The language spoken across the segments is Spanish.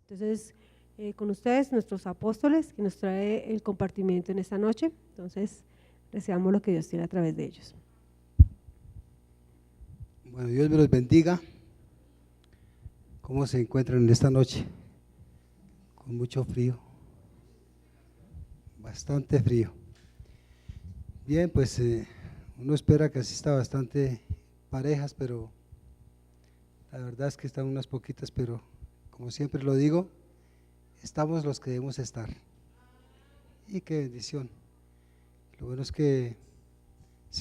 Entonces, con ustedes, nuestros apóstoles, que nos trae el compartimiento en esta noche. Entonces, deseamos lo que Dios tiene a través de ellos. Bueno, Dios me los bendiga. ¿Cómo se encuentran en esta noche? Con mucho frío, bastante frío. Bien, pues uno espera que asista bastante parejas, pero la verdad es que están unas poquitas, pero como siempre lo digo, estamos los que debemos estar. Y qué bendición. Lo bueno es que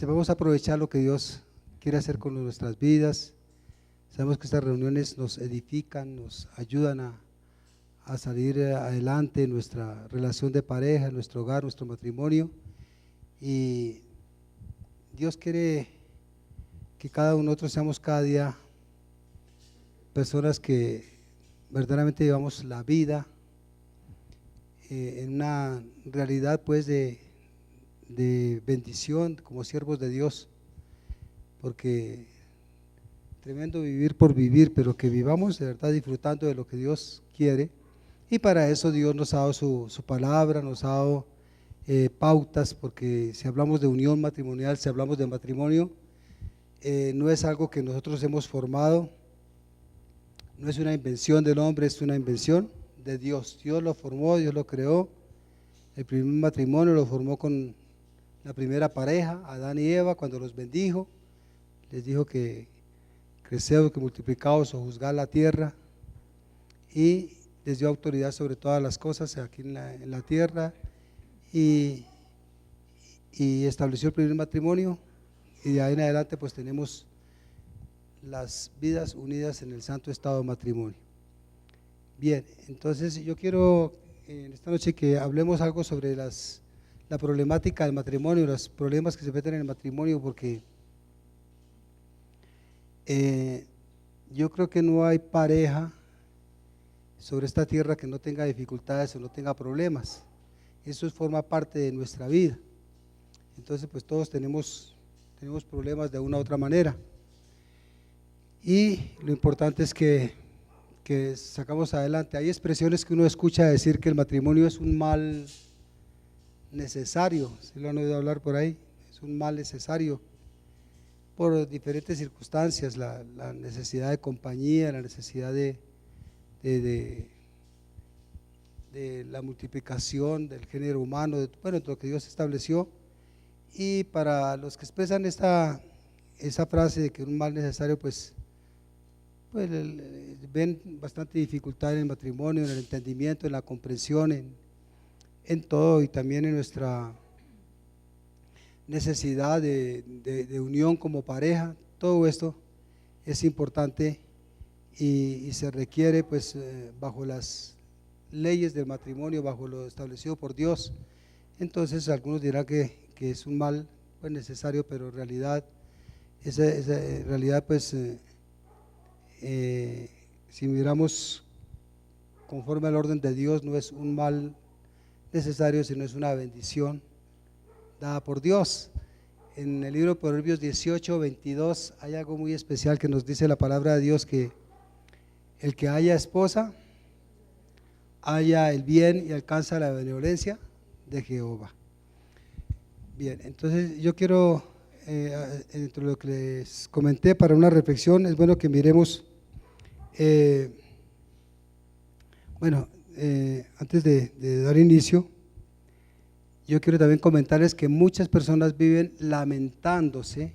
vamos a aprovechar lo que Dios quiere hacer con nuestras vidas. Sabemos que estas reuniones nos edifican, nos ayudan a salir adelante en nuestra relación de pareja, en nuestro hogar, nuestro matrimonio, y Dios quiere que cada uno de nosotros seamos cada día personas que verdaderamente llevamos la vida en una realidad pues de bendición como siervos de Dios, porque tremendo vivir por vivir, pero que vivamos de verdad disfrutando de lo que Dios quiere. Y para eso Dios nos ha dado su palabra, nos ha dado pautas, porque si hablamos de unión matrimonial, si hablamos de matrimonio, no es algo que nosotros hemos formado, no es una invención del hombre, es una invención de Dios. Dios lo formó, Dios lo creó. El primer matrimonio lo formó con la primera pareja, Adán y Eva, cuando los bendijo, les dijo que creceos, que multiplicaos o juzgar la tierra, y les dio autoridad sobre todas las cosas aquí en la tierra, y estableció el primer matrimonio, y de ahí en adelante pues tenemos las vidas unidas en el santo estado de matrimonio. Bien, entonces yo quiero en esta noche que hablemos algo sobre la problemática del matrimonio, los problemas que se meten en el matrimonio, porque yo creo que no hay pareja sobre esta tierra que no tenga dificultades o no tenga problemas. Eso forma parte de nuestra vida. Entonces pues todos tenemos problemas de una u otra manera, y lo importante es que sacamos adelante. Hay expresiones que uno escucha decir que el matrimonio es un mal necesario, ¿sí lo han oído hablar por ahí? Es un mal necesario por diferentes circunstancias, la necesidad de compañía, la necesidad de la multiplicación del género humano, bueno, lo que Dios estableció. Y para los que expresan esa frase de que es un mal necesario, pues ven bastante dificultad en el matrimonio, en el entendimiento, en la comprensión, en todo, y también en nuestra necesidad de unión como pareja. Todo esto es importante y se requiere pues bajo las leyes del matrimonio, bajo lo establecido por Dios. Entonces algunos dirán que es un mal pues necesario, pero en realidad esa realidad pues si miramos conforme al orden de Dios, no es un mal necesario, sino es una bendición dada por Dios. En el libro de Proverbios 18:22 hay algo muy especial que nos dice la palabra de Dios, que el que haya esposa haya el bien y alcanza la benevolencia de Jehová. Bien, entonces yo quiero, entre lo que les comenté para una reflexión, es bueno que miremos, antes de dar inicio, yo quiero también comentarles que muchas personas viven lamentándose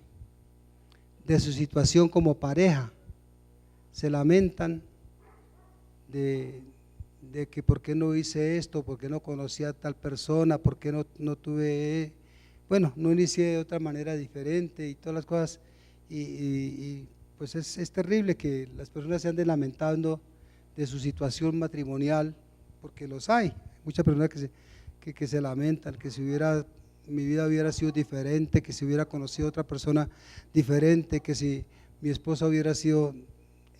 de su situación como pareja. Se lamentan de que por qué no hice esto, por qué no conocí a tal persona, por qué no tuve, no inicié de otra manera diferente y todas las cosas, y pues es terrible que las personas se anden lamentando de su situación matrimonial, porque los hay, muchas personas que se lamentan, que si mi vida hubiera sido diferente, que si hubiera conocido a otra persona diferente, que si mi esposa hubiera sido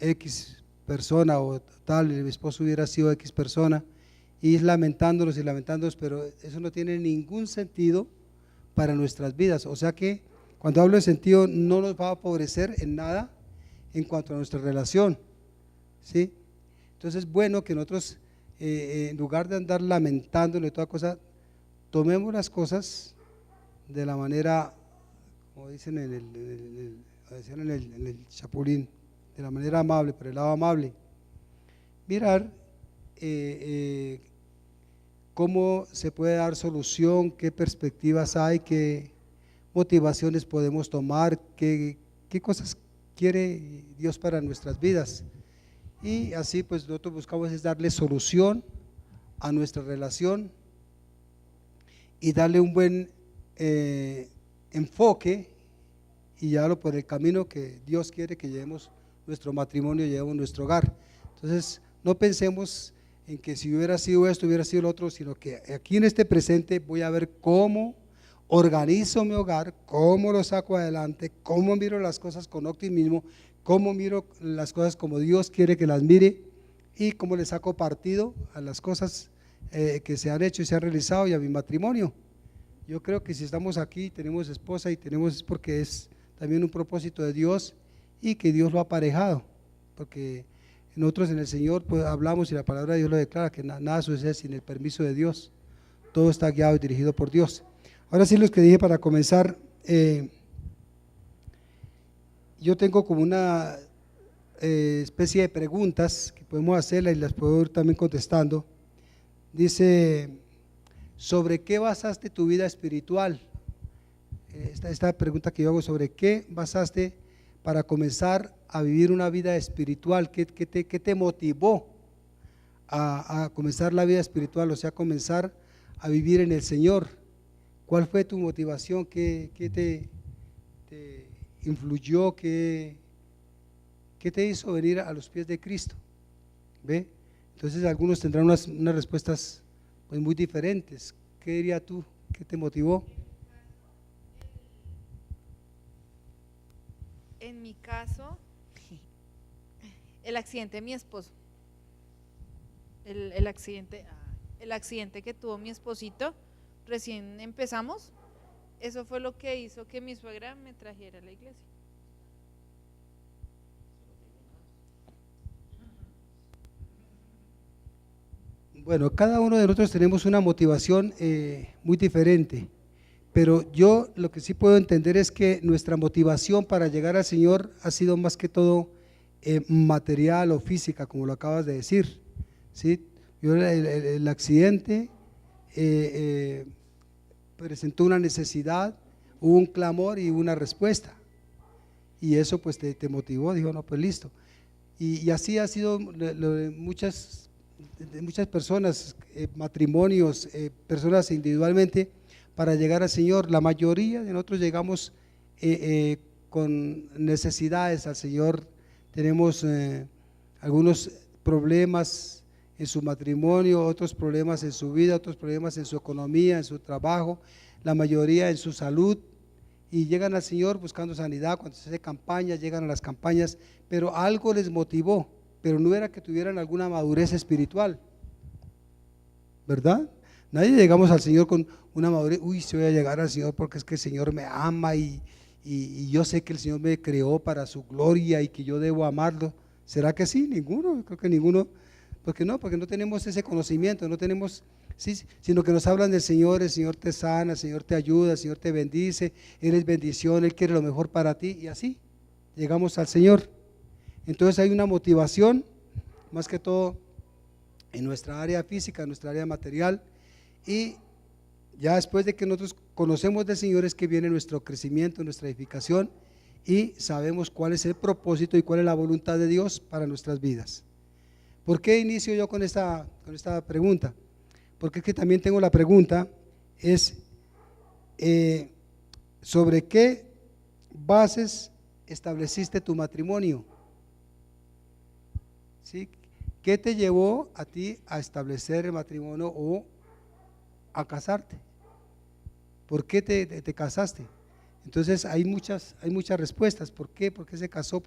X persona o tal, mi esposo hubiera sido X persona, y lamentándonos, pero eso no tiene ningún sentido para nuestras vidas. O sea que cuando hablo de sentido, no nos va a favorecer en nada en cuanto a nuestra relación, ¿sí? Entonces es bueno que nosotros, en lugar de andar lamentándonos y toda cosa, tomemos las cosas de la manera, como dicen decían en el Chapulín, de la manera amable, por el lado amable. Mirar cómo se puede dar solución, qué perspectivas hay, qué motivaciones podemos tomar, qué cosas quiere Dios para nuestras vidas. Y así pues nosotros buscamos es darle solución a nuestra relación y darle un buen enfoque y llevarlo por el camino que Dios quiere que llevemos nuestro matrimonio, llevemos nuestro hogar. Entonces no pensemos en que si hubiera sido esto, hubiera sido lo otro, sino que aquí en este presente voy a ver cómo organizo mi hogar, cómo lo saco adelante, cómo miro las cosas con optimismo, cómo miro las cosas como Dios quiere que las mire y cómo le saco partido a las cosas que se han hecho y se han realizado y a mi matrimonio. Yo creo que si estamos aquí, tenemos esposa y tenemos, es porque es también un propósito de Dios y que Dios lo ha aparejado, porque nosotros en el Señor pues hablamos y la palabra de Dios lo declara, que nada sucede sin el permiso de Dios, todo está guiado y dirigido por Dios. Ahora sí, los que dije para comenzar, yo tengo como una especie de preguntas que podemos hacerlas y las puedo ir también contestando. Dice, ¿sobre qué basaste tu vida espiritual? Esta pregunta que yo hago, ¿sobre qué basaste para comenzar a vivir una vida espiritual? ¿Qué te motivó a comenzar la vida espiritual? O sea, comenzar a vivir en el Señor. ¿Cuál fue tu motivación? ¿Qué te influyó? ¿Qué te hizo venir a los pies de Cristo? ¿Ve? Entonces algunos tendrán unas respuestas pues muy diferentes. ¿Qué dirías tú? ¿Qué te motivó? En mi caso, el accidente de mi esposo, el accidente que tuvo mi esposito, recién empezamos, eso fue lo que hizo que mi suegra me trajera a la iglesia. Bueno, cada uno de nosotros tenemos una motivación muy diferente, pero yo lo que sí puedo entender es que nuestra motivación para llegar al Señor ha sido más que todo material o física, como lo acabas de decir, ¿sí? El accidente presentó una necesidad, hubo un clamor y una respuesta, y eso pues te motivó, dijo, no, pues listo. Y así ha sido lo de muchas personas, matrimonios, personas individualmente, para llegar al Señor. La mayoría de nosotros llegamos con necesidades al Señor, tenemos algunos problemas en su matrimonio, otros problemas en su vida, otros problemas en su economía, en su trabajo, la mayoría en su salud, y llegan al Señor buscando sanidad. Cuando se hace campaña, llegan a las campañas, pero algo les motivó, pero no era que tuvieran alguna madurez espiritual, ¿verdad? Nadie llegamos al Señor con una madurez, uy, si voy a llegar al Señor porque es que el Señor me ama y yo sé que el Señor me creó para su gloria y que yo debo amarlo. ¿Será que sí? Ninguno, creo que ninguno. ¿Por qué no? Porque no tenemos ese conocimiento, no tenemos, sí, sino que nos hablan del Señor, el Señor te sana, el Señor te ayuda, el Señor te bendice, Él es bendición, Él quiere lo mejor para ti, y así llegamos al Señor. Entonces hay una motivación, más que todo en nuestra área física, en nuestra área material, y ya después de que nosotros conocemos del Señor es que viene nuestro crecimiento, nuestra edificación, y sabemos cuál es el propósito y cuál es la voluntad de Dios para nuestras vidas. ¿Por qué inicio yo con esta pregunta? Porque es que también tengo la pregunta, es ¿sobre qué bases estableciste tu matrimonio? ¿Sí? ¿Qué te llevó a ti a establecer el matrimonio o a casarte? ¿Por qué te casaste? Entonces hay muchas respuestas. ¿Por qué? ¿Por qué se casó?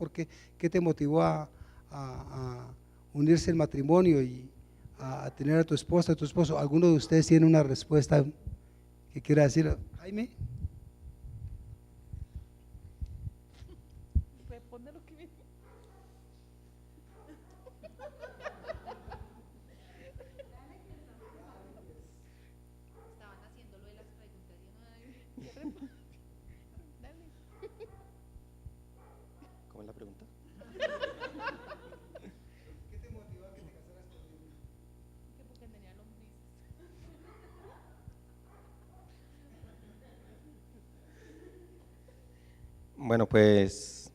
¿Qué te motivó a unirse al matrimonio y a tener a tu esposa, a tu esposo? ¿Alguno de ustedes tiene una respuesta que quiera decir? Jaime. Responde lo que viene. la pregunta? ¿Qué te motivó a que te casaras conmigo? Porque tenía lombrices. Bueno, pues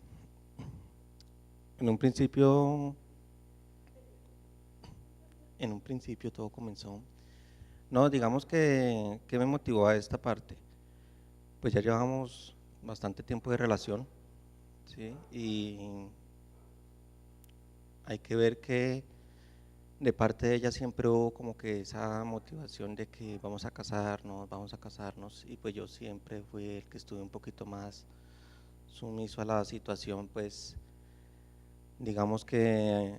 en un principio, todo comenzó. No, digamos que me motivó a esta parte. Pues ya llevamos bastante tiempo de relación, ¿sí? Y hay que ver que de parte de ella siempre hubo como que esa motivación de que vamos a casarnos, y pues yo siempre fui el que estuve un poquito más sumiso a la situación, pues digamos que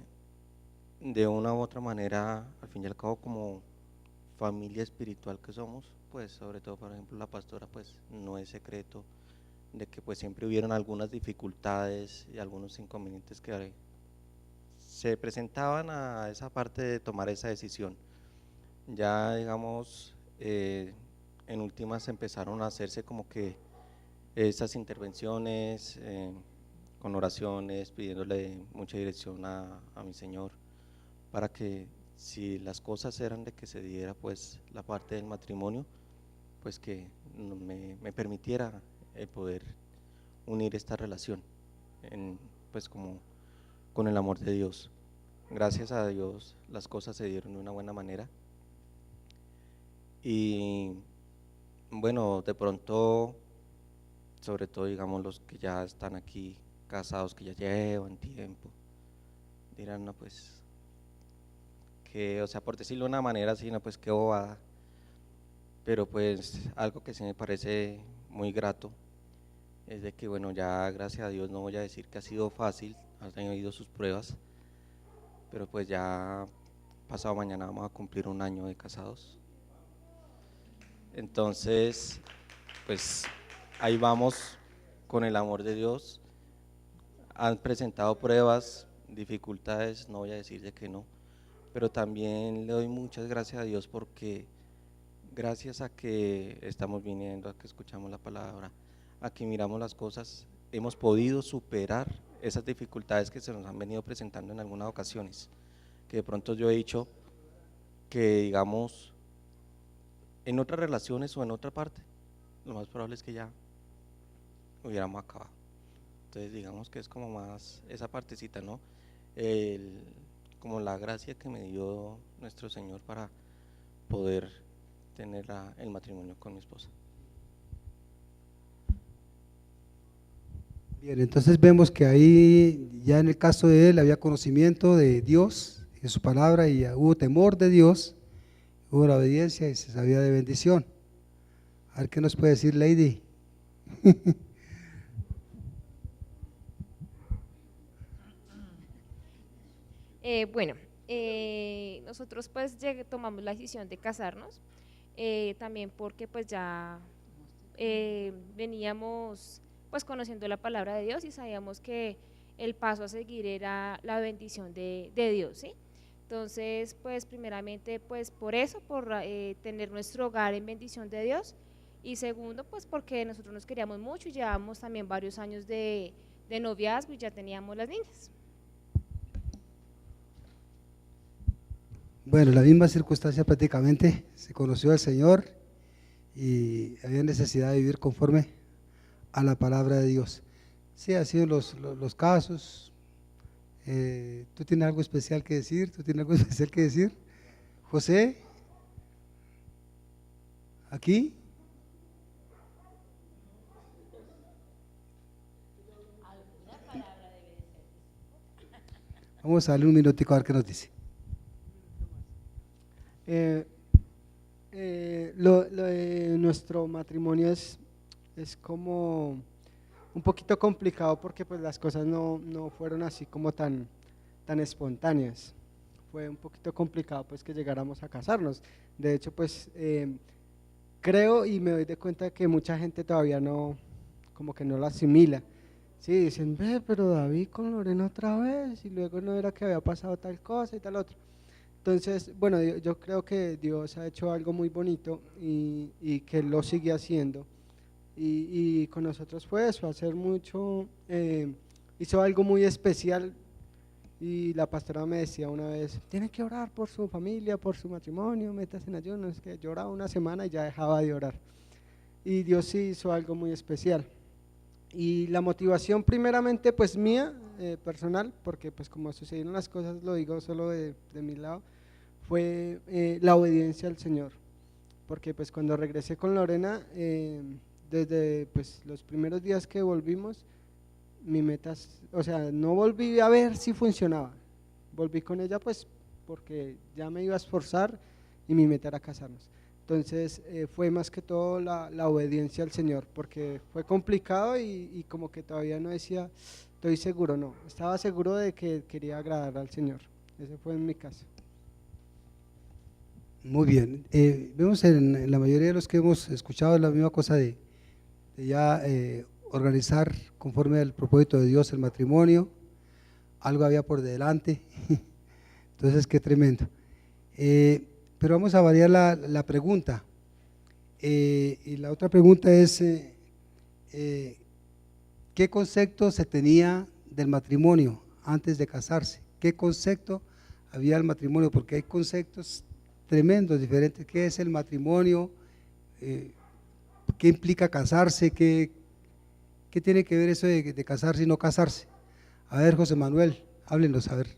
de una u otra manera, al fin y al cabo, como familia espiritual que somos, pues sobre todo, por ejemplo, la pastora, pues no es secreto de que pues siempre hubieron algunas dificultades y algunos inconvenientes que se presentaban a esa parte de tomar esa decisión. Ya digamos, en últimas empezaron a hacerse como que esas intervenciones con oraciones, pidiéndole mucha dirección a mi Señor, para que si las cosas eran de que se diera pues la parte del matrimonio, pues que me permitiera poder unir esta relación pues como con el amor de Dios. Gracias a Dios las cosas se dieron de una buena manera, y bueno, de pronto, sobre todo digamos los que ya están aquí casados, que ya llevan tiempo, dirán, no pues, que, o sea, por decirlo de una manera así, no pues qué bobada, pero pues algo que sí me parece muy grato es de que bueno, ya gracias a Dios no voy a decir que ha sido fácil, han tenido sus pruebas, pero pues ya pasado mañana vamos a cumplir un año de casados. Entonces, pues ahí vamos con el amor de Dios. Han presentado pruebas, dificultades, no voy a decir de que no, pero también le doy muchas gracias a Dios porque gracias a que estamos viniendo, a que escuchamos la palabra, a que miramos las cosas, hemos podido superar esas dificultades que se nos han venido presentando en algunas ocasiones, que de pronto yo he dicho que digamos en otras relaciones o en otra parte, lo más probable es que ya hubiéramos acabado. Entonces digamos que es como más esa partecita, ¿no? Como la gracia que me dio nuestro Señor para poder tener el matrimonio con mi esposa. Bien, entonces vemos que ahí ya en el caso de él había conocimiento de Dios, de su palabra, y hubo temor de Dios, hubo la obediencia y se sabía de bendición. A ver qué nos puede decir Lady. Bueno, nosotros pues tomamos la decisión de casarnos, también porque pues ya veníamos pues conociendo la palabra de Dios y sabíamos que el paso a seguir era la bendición de Dios, ¿sí? Entonces pues primeramente pues por eso, por tener nuestro hogar en bendición de Dios, y segundo pues porque nosotros nos queríamos mucho y llevábamos también varios años de noviazgo y ya teníamos las niñas. Bueno, la misma circunstancia prácticamente, se conoció al Señor y había necesidad de vivir conforme a la palabra de Dios. Sí, han sido los casos. ¿Tú tienes algo especial que decir? ¿Tú tienes algo especial que decir? José, ¿aquí? Vamos a darle un minutico a ver qué nos dice. Lo de nuestro matrimonio es como un poquito complicado porque pues las cosas no fueron así como tan espontáneas. Fue un poquito complicado pues que llegáramos a casarnos. De hecho pues creo y me doy de cuenta que mucha gente todavía no, como que no lo asimila. Sí, dicen, ve, pero David con Lorena otra vez, y luego no era que había pasado tal cosa y tal otra. Entonces, bueno, yo creo que Dios ha hecho algo muy bonito y que lo sigue haciendo. Y con nosotros fue eso, hacer mucho hizo algo muy especial y la pastora me decía una vez, tiene que orar por su familia, por su matrimonio, métase en ayunos, que lloraba una semana y ya dejaba de orar. Y Dios sí hizo algo muy especial. Y la motivación primeramente pues mía, personal, porque pues como sucedieron las cosas, lo digo solo de mi lado, fue la obediencia al Señor, porque pues cuando regresé con Lorena, desde pues los primeros días que volvimos, mi meta, o sea, no volví a ver si funcionaba, volví con ella pues porque ya me iba a esforzar y mi meta era casarnos. Entonces fue más que todo la obediencia al Señor, porque fue complicado y como que todavía no decía, estoy seguro, no, estaba seguro de que quería agradar al Señor. Ese fue en mi caso. Muy bien, vemos en la mayoría de los que hemos escuchado la misma cosa de ya organizar conforme al propósito de Dios el matrimonio, algo había por delante, entonces qué tremendo. Pero vamos a variar la pregunta, y la otra pregunta es, ¿qué concepto se tenía del matrimonio antes de casarse? ¿Qué concepto había del matrimonio? Porque hay conceptos tremendos, diferentes. ¿Qué es el matrimonio? ¿Qué implica casarse? ¿Qué tiene que ver eso de casarse y no casarse? A ver, José Manuel, háblenos, a ver.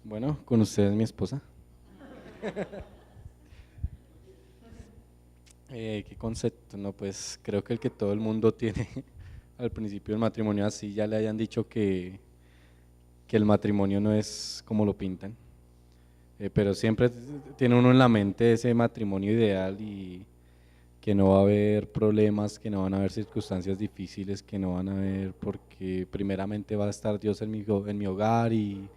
Bueno, con ustedes mi esposa. ¿Qué concepto? No, pues creo que el que todo el mundo tiene al principio del matrimonio, así ya le hayan dicho que el matrimonio no es como lo pintan, pero siempre tiene uno en la mente ese matrimonio ideal y que no va a haber problemas, que no van a haber circunstancias difíciles, que no van a haber, porque primeramente va a estar Dios en mi hogar y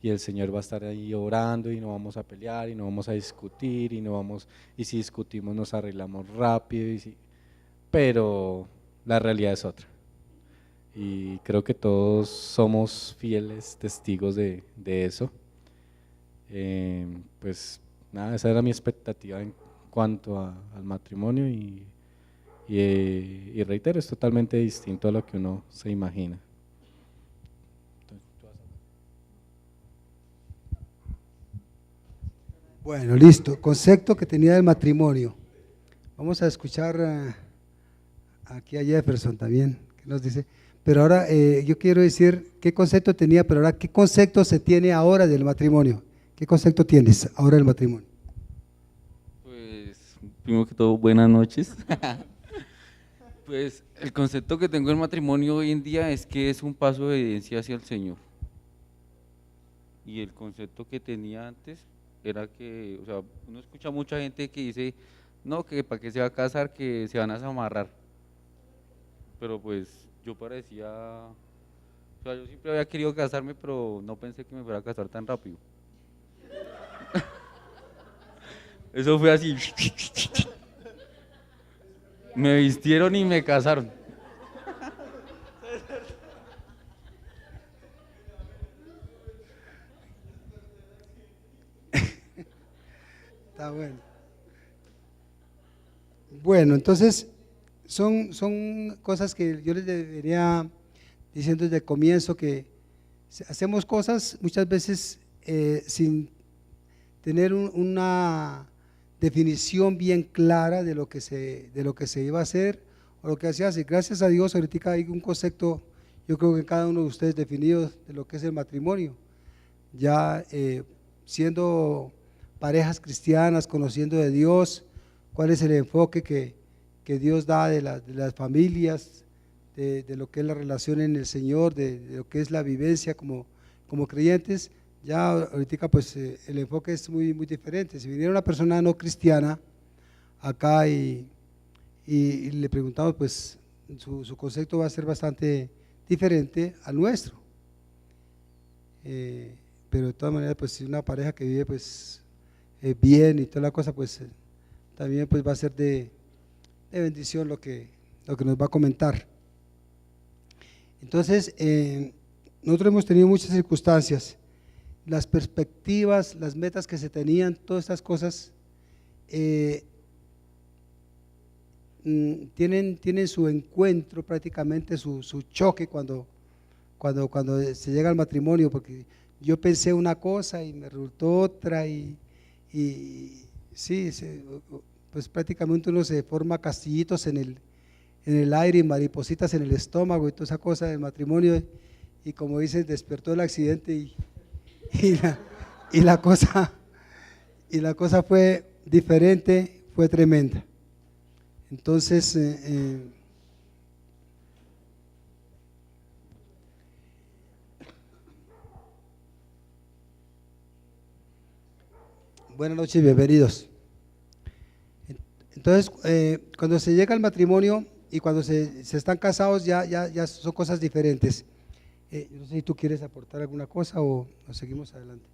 el Señor va a estar ahí orando y no vamos a pelear y no vamos a discutir y si discutimos nos arreglamos rápido, pero la realidad es otra. Y creo que todos somos fieles testigos de eso. Pues nada, esa era mi expectativa en cuanto al matrimonio y reitero, es totalmente distinto a lo que uno se imagina. Bueno, listo, concepto que tenía del matrimonio. Vamos a escuchar aquí a Jefferson también, que nos dice, pero ahora yo quiero decir qué concepto tenía, pero ahora qué concepto se tiene ahora del matrimonio. ¿Qué concepto tienes ahora del matrimonio? Pues, primero que todo, buenas noches. Pues, el concepto que tengo del matrimonio hoy en día es que es un paso de obediencia hacia el Señor. Y el concepto que tenía antes era que, o sea, uno escucha mucha gente que dice, no, que para qué se va a casar, que se van a desamarrar. Pero pues, yo parecía, o sea, yo siempre había querido casarme, pero no pensé que me fuera a casar tan rápido. Eso fue así. Me vistieron y me casaron. Está bueno. Bueno, entonces son cosas que yo les debería diciendo desde el comienzo, que hacemos cosas muchas veces sin tener una definición bien clara de lo que se iba a hacer o lo que se hace. Gracias a Dios ahorita hay un concepto, yo creo que cada uno de ustedes definido de lo que es el matrimonio, ya siendo parejas cristianas, conociendo de Dios, cuál es el enfoque que Dios da de las familias, de lo que es la relación en el Señor, de lo que es la vivencia como creyentes. Ya ahorita pues el enfoque es muy diferente. Si viniera una persona no cristiana acá y le preguntamos, pues su concepto va a ser bastante diferente al nuestro, pero de todas maneras pues si una pareja que vive pues bien y toda la cosa, pues también pues va a ser de bendición lo que nos va a comentar. Entonces nosotros hemos tenido muchas circunstancias, las perspectivas, las metas que se tenían, todas estas cosas tienen su encuentro, prácticamente su choque cuando se llega al matrimonio, porque yo pensé una cosa y me resultó otra y sí, pues prácticamente uno se forma castillitos en el aire y maripositas en el estómago y toda esa cosa del matrimonio, y como dicen, despertó el accidente y la cosa fue diferente, fue tremenda. Entonces, buenas noches, bienvenidos. Entonces, cuando se llega al matrimonio y cuando se están casados ya son cosas diferentes. No sé si tú quieres aportar alguna cosa o seguimos adelante.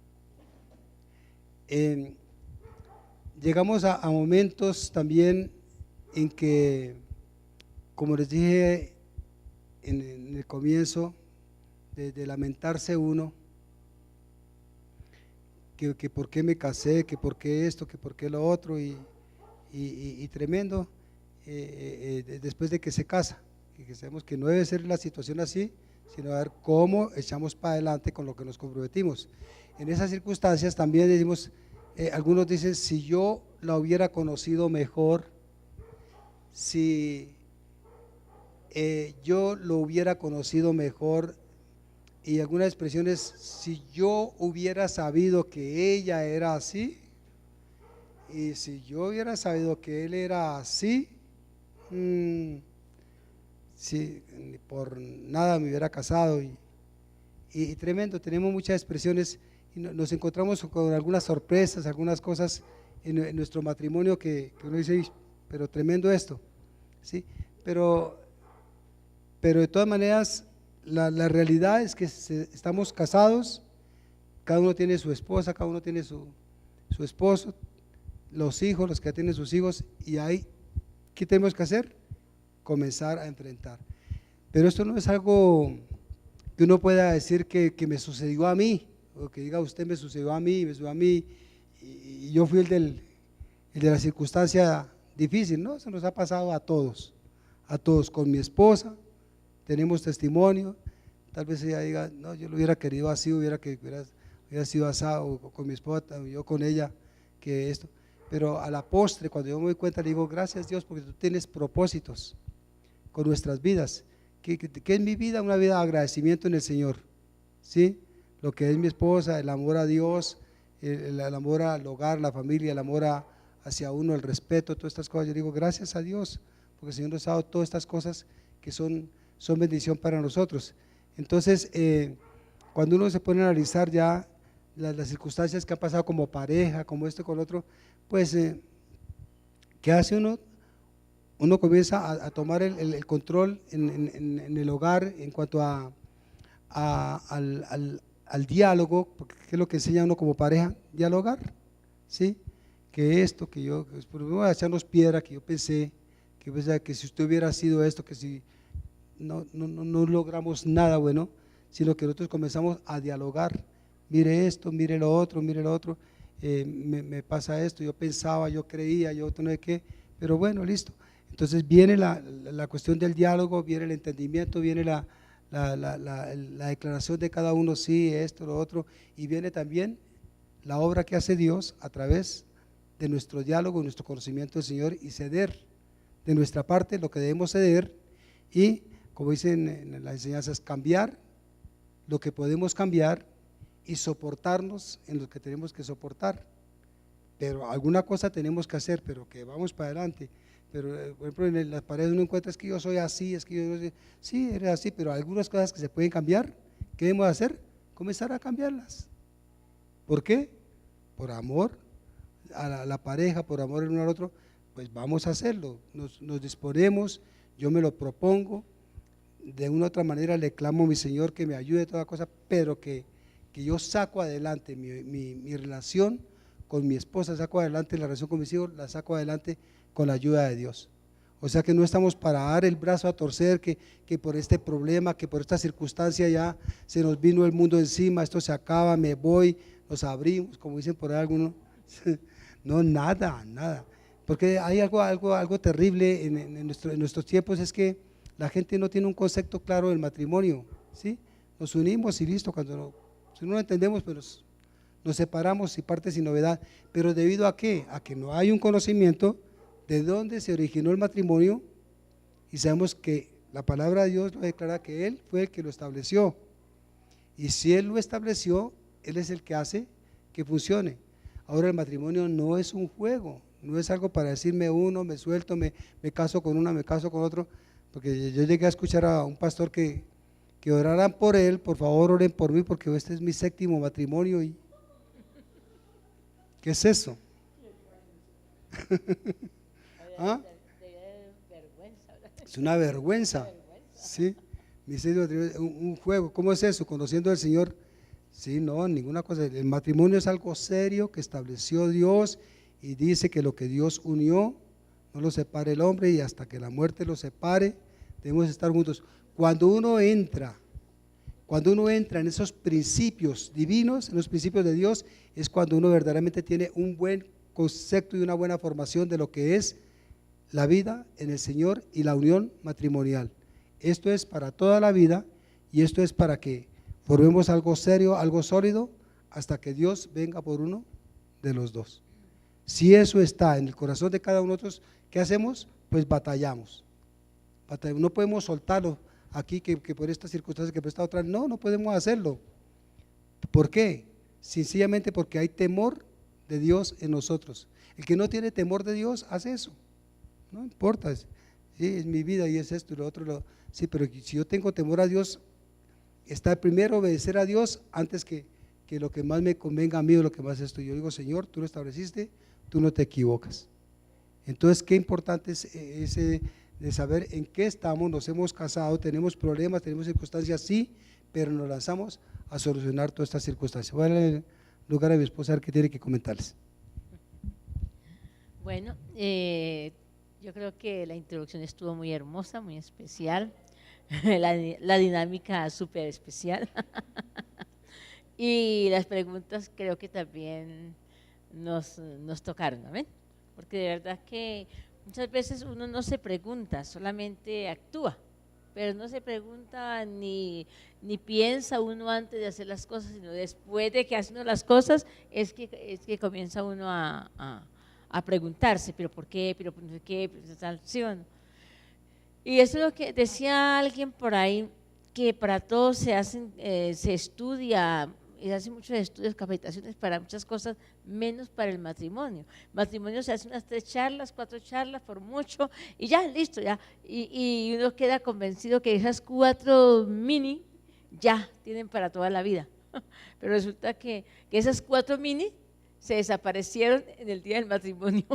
Llegamos a momentos también en que, como les dije en el comienzo, de lamentarse uno, que por qué me casé, que por qué esto, que por qué lo otro, y tremendo, después de que se casa, que sabemos que no debe ser la situación así, sino a ver cómo echamos para adelante con lo que nos comprometimos. En esas circunstancias también decimos, algunos dicen, si yo la hubiera conocido mejor, si yo lo hubiera conocido mejor, y algunas expresiones, si yo hubiera sabido que ella era así, y si yo hubiera sabido que él era así, sí, por nada me hubiera casado. Y tremendo, tenemos muchas expresiones y nos encontramos con algunas sorpresas, algunas cosas en nuestro matrimonio que uno dice, pero tremendo esto, ¿sí? Pero de todas maneras, la realidad es que estamos casados, cada uno tiene su esposa, cada uno tiene su esposo, los hijos, los que tienen sus hijos, y ahí, ¿qué tenemos que hacer? Comenzar a enfrentar. Pero esto no es algo que uno pueda decir que me sucedió a mí, o que diga usted me sucedió a mí, y yo fui el de la circunstancia difícil. No, eso nos ha pasado a todos, con mi esposa, tenemos testimonio. Tal vez ella diga, no, yo lo hubiera querido así, hubiera sido asado, o con mi esposa, o yo con ella, que esto. Pero a la postre, cuando yo me doy cuenta, le digo, gracias Dios, porque tú tienes propósitos con nuestras vidas, que es mi vida, una vida de agradecimiento en el Señor, ¿sí? Lo que es mi esposa, el amor a Dios, el amor al hogar, la familia, el amor hacia uno, el respeto, todas estas cosas. Yo digo, gracias a Dios, porque el Señor nos ha dado todas estas cosas que son bendición para nosotros. Entonces, cuando uno se pone a analizar ya las circunstancias que han pasado como pareja, como esto, con otro, pues, ¿qué hace uno? Uno comienza a tomar el control en el hogar en cuanto al diálogo, porque ¿qué es lo que enseña uno como pareja? Dialogar, ¿sí? Que esto, que yo, pues, me voy a echarnos piedra, que yo pensé, que si usted hubiera sido esto, que si no logramos nada bueno, sino que nosotros comenzamos a dialogar, mire esto, mire lo otro, me pasa esto, yo pensaba, yo creía, yo no sé qué, pero bueno, listo. Entonces viene la cuestión del diálogo, viene el entendimiento, viene la declaración de cada uno, sí, esto, lo otro, y viene también la obra que hace Dios a través de nuestro diálogo, nuestro conocimiento del Señor, y ceder de nuestra parte lo que debemos ceder, y como dicen en las enseñanzas, cambiar lo que podemos cambiar y soportarnos en lo que tenemos que soportar. Pero alguna cosa tenemos que hacer, pero que vamos para adelante. Pero, por ejemplo, en las paredes uno encuentra, es que yo soy así, es que yo soy, sí, eres así, pero algunas cosas que se pueden cambiar, ¿qué debemos hacer? Comenzar a cambiarlas. ¿Por qué? Por amor a la pareja, por amor el uno al otro, pues vamos a hacerlo, nos disponemos, yo me lo propongo, de una u otra manera le clamo a mi Señor que me ayude toda cosa, pero que yo saco adelante mi relación con mi esposa, saco adelante la relación con mis hijos, la saco adelante con la ayuda de Dios. O sea que no estamos para dar el brazo a torcer, que por este problema, que por esta circunstancia ya se nos vino el mundo encima, esto se acaba, me voy, nos abrimos, como dicen por ahí algunos. No, nada. Porque hay algo terrible en nuestros tiempos, es que la gente no tiene un concepto claro del matrimonio, ¿sí? Nos unimos y listo, si no lo entendemos, pues nos separamos y parte sin novedad. Pero ¿debido a qué? A que no hay un conocimiento de dónde se originó el matrimonio, y sabemos que la palabra de Dios nos declara que Él fue el que lo estableció. Y si Él lo estableció, Él es el que hace que funcione. Ahora, el matrimonio no es un juego, no es algo para decirme uno, me suelto, me caso con una, me caso con otro, porque yo llegué a escuchar a un pastor que oraran por él, por favor oren por mí, porque este es mi 7º matrimonio. Y ¿qué es eso? ¿Ah? Es una vergüenza, ¿sí? Un juego, ¿cómo es eso? Conociendo al Señor. Sí, no, ninguna cosa. El matrimonio es algo serio que estableció Dios, y dice que lo que Dios unió no lo separe el hombre, y hasta que la muerte lo separe debemos estar juntos. Cuando uno entra en esos principios divinos, en los principios de Dios, es cuando uno verdaderamente tiene un buen concepto y una buena formación de lo que es la vida en el Señor y la unión matrimonial. Esto es para toda la vida, y esto es para que formemos algo serio, algo sólido, hasta que Dios venga por uno de los dos. Si eso está en el corazón de cada uno de nosotros, ¿qué hacemos? Pues batallamos. No podemos soltarlo aquí, que por estas circunstancias, que por esta otra, no podemos hacerlo. ¿Por qué? Sencillamente porque hay temor de Dios en nosotros. El que no tiene temor de Dios hace eso, no importa, sí, es mi vida y es esto y lo otro, sí, pero si yo tengo temor a Dios, está primero obedecer a Dios antes que lo que más me convenga a mí o lo que más esto. Yo digo, Señor, tú lo estableciste, tú no te equivocas. Entonces, qué importante es ese de saber en qué estamos. Nos hemos casado, tenemos problemas, tenemos circunstancias, sí, pero nos lanzamos a solucionar todas estas circunstancias. Voy a darle lugar a mi esposa a ver qué tiene que comentarles. Bueno, yo creo que la introducción estuvo muy hermosa, muy especial, la dinámica súper especial y las preguntas creo que también nos tocaron, ¿ven? Porque de verdad que muchas veces uno no se pregunta, solamente actúa, pero no se pregunta ni piensa uno antes de hacer las cosas, sino después de que hace uno las cosas es que comienza uno a preguntarse, pero ¿por qué? ¿Pero por qué? ¿Sí o no? Y eso es lo que decía alguien por ahí, que para todos se estudia, y se hacen muchos estudios, capacitaciones para muchas cosas, menos para el matrimonio. Matrimonio se hace unas 3 charlas, 4 charlas por mucho, y ya, listo, ya. Y uno queda convencido que esas 4 mini ya tienen para toda la vida. Pero resulta que esas 4 mini se desaparecieron en el día del matrimonio.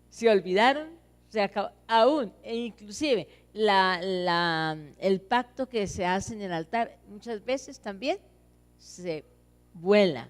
Se olvidaron, se acabó, aún, e inclusive el pacto que se hace en el altar muchas veces también se vuela,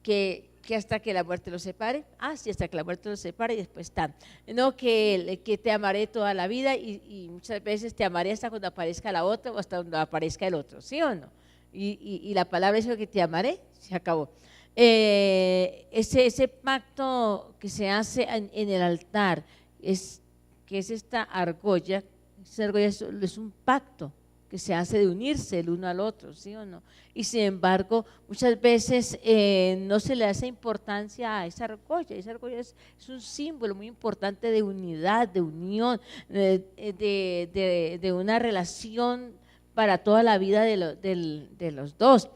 que hasta que la muerte los separe, sí, hasta que la muerte los separe, y después están, no que te amaré toda la vida, y muchas veces te amaré hasta cuando aparezca la otra o hasta cuando aparezca el otro, ¿sí o no? Y la palabra es que te amaré, se acabó. Ese pacto que se hace en el altar, que es esta argolla, es un pacto que se hace de unirse el uno al otro, ¿sí o no? Y sin embargo, muchas veces no se le hace importancia a esa argolla. Esa argolla es un símbolo muy importante de unidad, de unión, de una relación para toda la vida de los dos.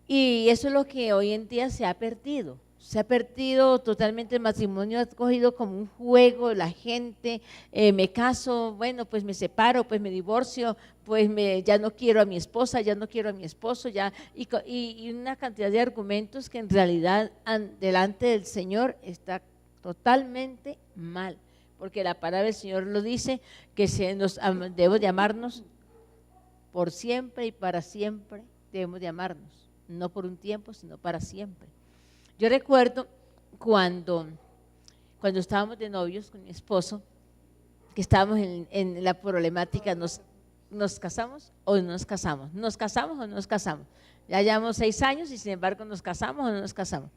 Y eso es lo que hoy en día se ha perdido. Se ha perdido totalmente el matrimonio, ha cogido como un juego la gente, me caso, bueno, pues me separo, pues me divorcio, pues ya no quiero a mi esposa, ya no quiero a mi esposo, ya, y una cantidad de argumentos que en realidad delante del Señor está totalmente mal, porque la palabra del Señor lo dice, que debemos de amarnos por siempre y para siempre, debemos de amarnos, no por un tiempo, sino para siempre. Yo recuerdo cuando estábamos de novios con mi esposo, que estábamos en la problemática, ¿nos casamos o no nos casamos? ¿Nos casamos o no nos casamos? Ya llevamos 6 años y sin embargo nos casamos o no nos casamos.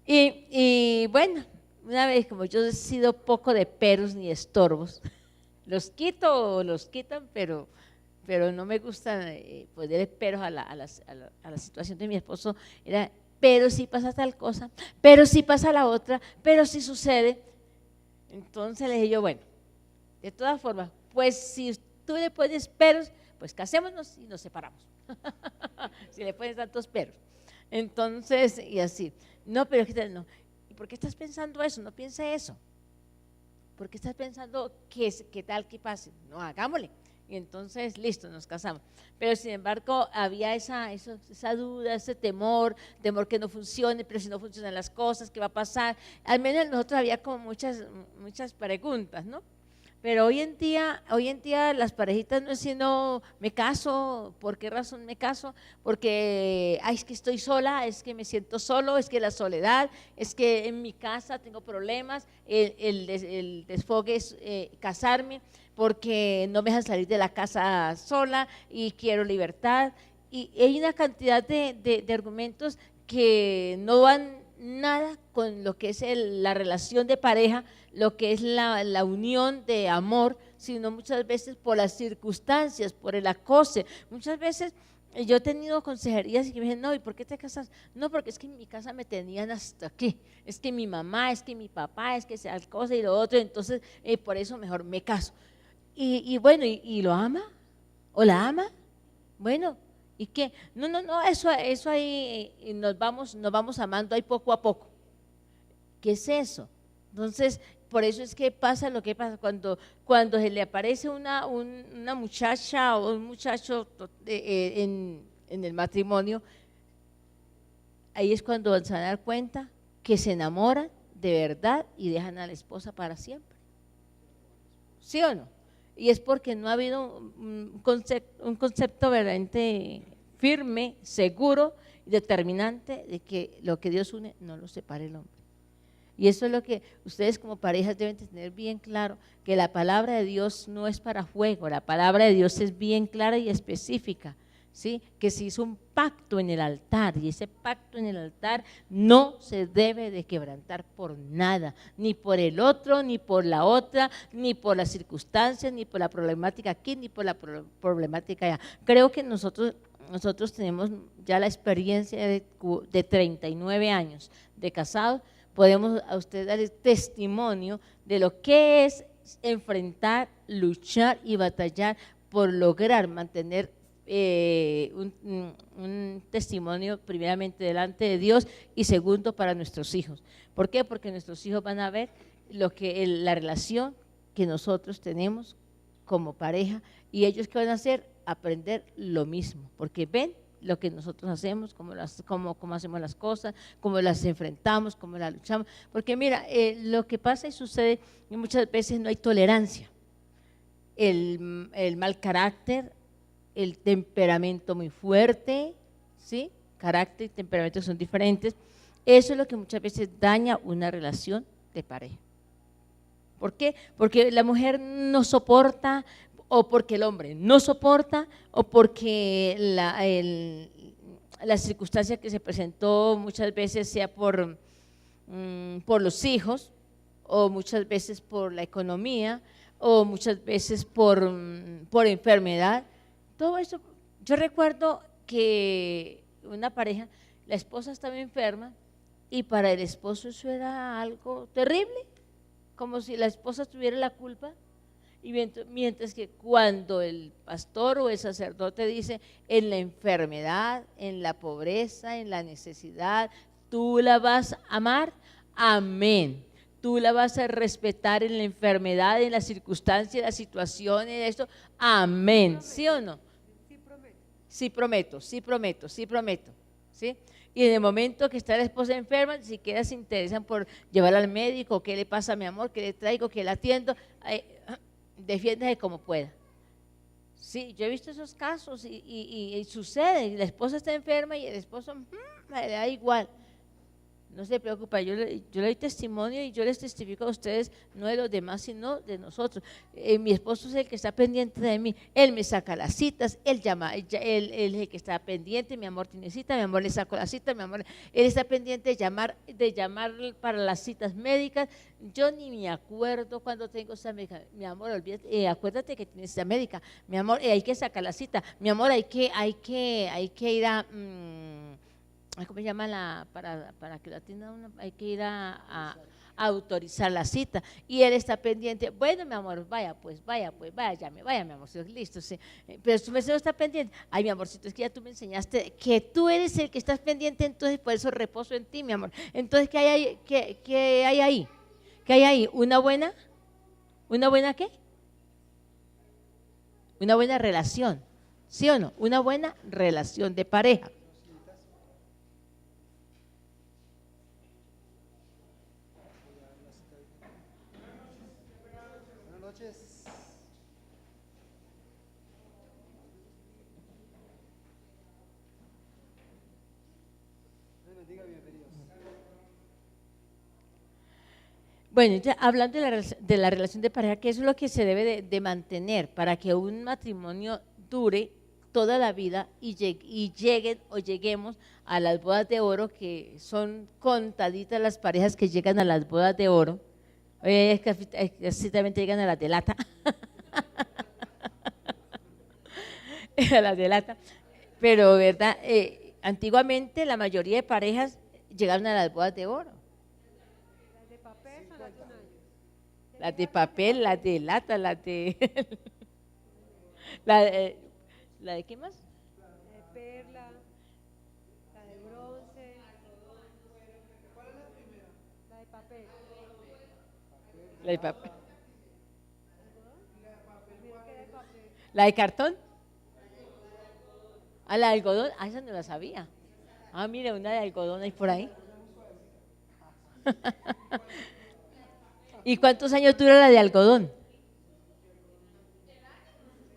Y bueno, una vez, como yo he sido poco de peros ni estorbos, los quito o los quitan, pero no me gusta ponerle peros a la situación de mi esposo. Era, pero si pasa tal cosa, pero si pasa la otra, pero si sucede. Entonces le dije yo, bueno, de todas formas, pues si tú le pones peros, pues casémonos y nos separamos. Si le pones tantos peros. Entonces, y así. No, pero no. ¿Y por qué estás pensando eso? No piense eso. ¿Por qué estás pensando que tal que pase? No, hagámosle. Y entonces, listo, nos casamos. Pero sin embargo, había esa duda, ese temor que no funcione, pero si no funcionan las cosas, ¿qué va a pasar? Al menos nosotros había como muchas preguntas, ¿no? Pero hoy en día las parejitas no es sino, me caso, ¿por qué razón me caso? Porque, es que estoy sola, es que me siento solo, es que la soledad, es que en mi casa tengo problemas, el desfogue es casarme, porque no me dejan salir de la casa sola y quiero libertad. Y hay una cantidad de argumentos que no van nada con lo que es la relación de pareja, lo que es la unión de amor, sino muchas veces por las circunstancias, por el acose. Muchas veces yo he tenido consejerías y que me dicen, no, ¿y por qué te casas? No, porque es que en mi casa me tenían hasta aquí, es que mi mamá, es que mi papá, es que sea cosa y lo otro, entonces por eso mejor me caso. Y bueno, ¿y lo ama? ¿O la ama? Bueno, ¿y qué? No, eso ahí nos vamos amando ahí poco a poco. ¿Qué es eso? Entonces, por eso es que pasa lo que pasa cuando se le aparece una muchacha o un muchacho en el matrimonio, ahí es cuando se van a dar cuenta que se enamoran de verdad y dejan a la esposa para siempre. ¿Sí o no? Y es porque no ha habido un concepto verdaderamente firme, seguro y determinante de que lo que Dios une no lo separe el hombre. Y eso es lo que ustedes como parejas deben tener bien claro, que la palabra de Dios no es para juego, la palabra de Dios es bien clara y específica, ¿sí? Que se hizo un pacto en el altar y ese pacto en el altar no se debe de quebrantar por nada, ni por el otro, ni por la otra, ni por las circunstancias, ni por la problemática aquí, ni por la problemática allá. Creo que nosotros tenemos ya la experiencia de 39 años de casados, podemos a usted dar el testimonio de lo que es enfrentar, luchar y batallar por lograr mantener un testimonio primeramente delante de Dios y segundo para nuestros hijos. ¿Por qué? Porque nuestros hijos van a ver la relación que nosotros tenemos como pareja y ellos ¿qué van a hacer? Aprender lo mismo, porque ven lo que nosotros hacemos, cómo hacemos las cosas, cómo las enfrentamos, cómo las luchamos, porque mira, lo que pasa y sucede y muchas veces no hay tolerancia, el mal carácter, el temperamento muy fuerte, ¿sí? Carácter y temperamento son diferentes, eso es lo que muchas veces daña una relación de pareja. ¿Por qué? Porque la mujer no soporta, o porque el hombre no soporta, o porque la circunstancia que se presentó muchas veces sea por los hijos, o muchas veces por la economía, o muchas veces por enfermedad. Todo eso, yo recuerdo que una pareja, la esposa estaba enferma y para el esposo eso era algo terrible, como si la esposa tuviera la culpa. Y mientras que cuando el pastor o el sacerdote dice en la enfermedad, en la pobreza, en la necesidad, tú la vas a amar, amén. Tú la vas a respetar en la enfermedad, en las circunstancias, en las situaciones, en esto, amén. ¿Sí o no? Sí prometo, sí prometo, sí prometo, ¿sí? Y en el momento que está la esposa enferma, ni siquiera se interesan por llevarla al médico, qué le pasa a mi amor, qué le traigo, qué la atiendo, defiéndase como pueda. Sí, yo he visto esos casos y sucede, la esposa está enferma y el esposo le da igual. No se preocupa, yo le doy testimonio y yo les testifico a ustedes, no de los demás, sino de nosotros. Mi esposo es el que está pendiente de mí, él me saca las citas, él llama, él es el que está pendiente, mi amor tiene cita, mi amor le saco la cita, mi amor, él está pendiente de llamar para las citas médicas. Yo ni me acuerdo cuando tengo esa médica, mi amor, olvídate, acuérdate que tienes esa médica, mi amor, hay que sacar la cita, mi amor, hay que ir a… ¿cómo se llama para que la atienda uno? Hay que ir a autorizar la cita y él está pendiente. Bueno, mi amor, vaya, llame, vaya, mi amorcito, listo, sí. Pero su merced no está pendiente. Ay, mi amorcito, es que ya tú me enseñaste que tú eres el que estás pendiente, entonces por eso reposo en ti, mi amor. Entonces, ¿qué hay ahí? ¿Qué hay ahí? ¿Una buena qué? Una buena relación, ¿sí o no? Una buena relación de pareja. Bueno, ya hablando de la relación de pareja, ¿qué es lo que se debe de mantener para que un matrimonio dure toda la vida y lleguemos a las bodas de oro, que son contaditas las parejas que llegan a las bodas de oro? Es que así también llegan a las de lata. A las de lata. Pero, ¿verdad? Antiguamente la mayoría de parejas llegaron a las bodas de oro. Las de papel, las de lata, las de… ¿La de qué más? La de perla, la de bronce. ¿Cuál es la primera? La de papel. La de papel. ¿La de cartón? Ah, la de algodón. Ah, esa no la sabía. Ah, mira, una de algodón hay por ahí. ¿Y cuántos años dura la de algodón?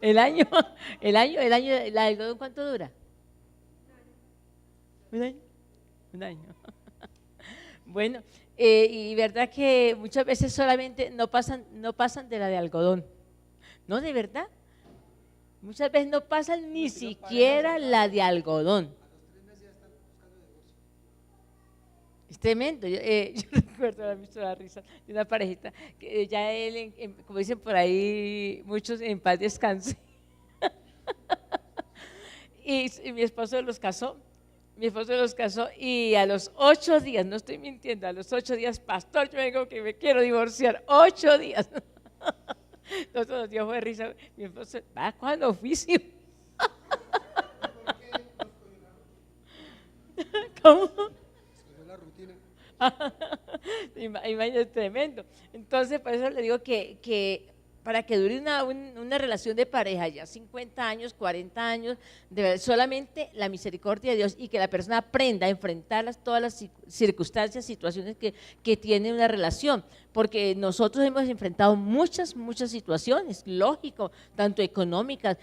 ¿El año? ¿La de algodón cuánto dura? Un año. Bueno, y verdad que muchas veces solamente no pasan de la de algodón. No, de verdad. Muchas veces no pasan ni siquiera la de algodón. Es tremendo. Yo recuerdo haber visto la risa de una parejita que ya él, como dicen por ahí muchos, en paz descanse. y mi esposo los casó. Y a los 8 días, no estoy mintiendo, a los 8 días, pastor, yo vengo que me quiero divorciar. 8 días. Todos los días fue de risa. Mi esposo, va con oficio. ¿Cómo? Imagínate, tremendo. Entonces, por eso le digo que para que dure una relación de pareja ya 50 años, 40 años, solamente la misericordia de Dios y que la persona aprenda a enfrentar todas las circunstancias, situaciones que tiene una relación, porque nosotros hemos enfrentado muchas situaciones, lógico, tanto económicas,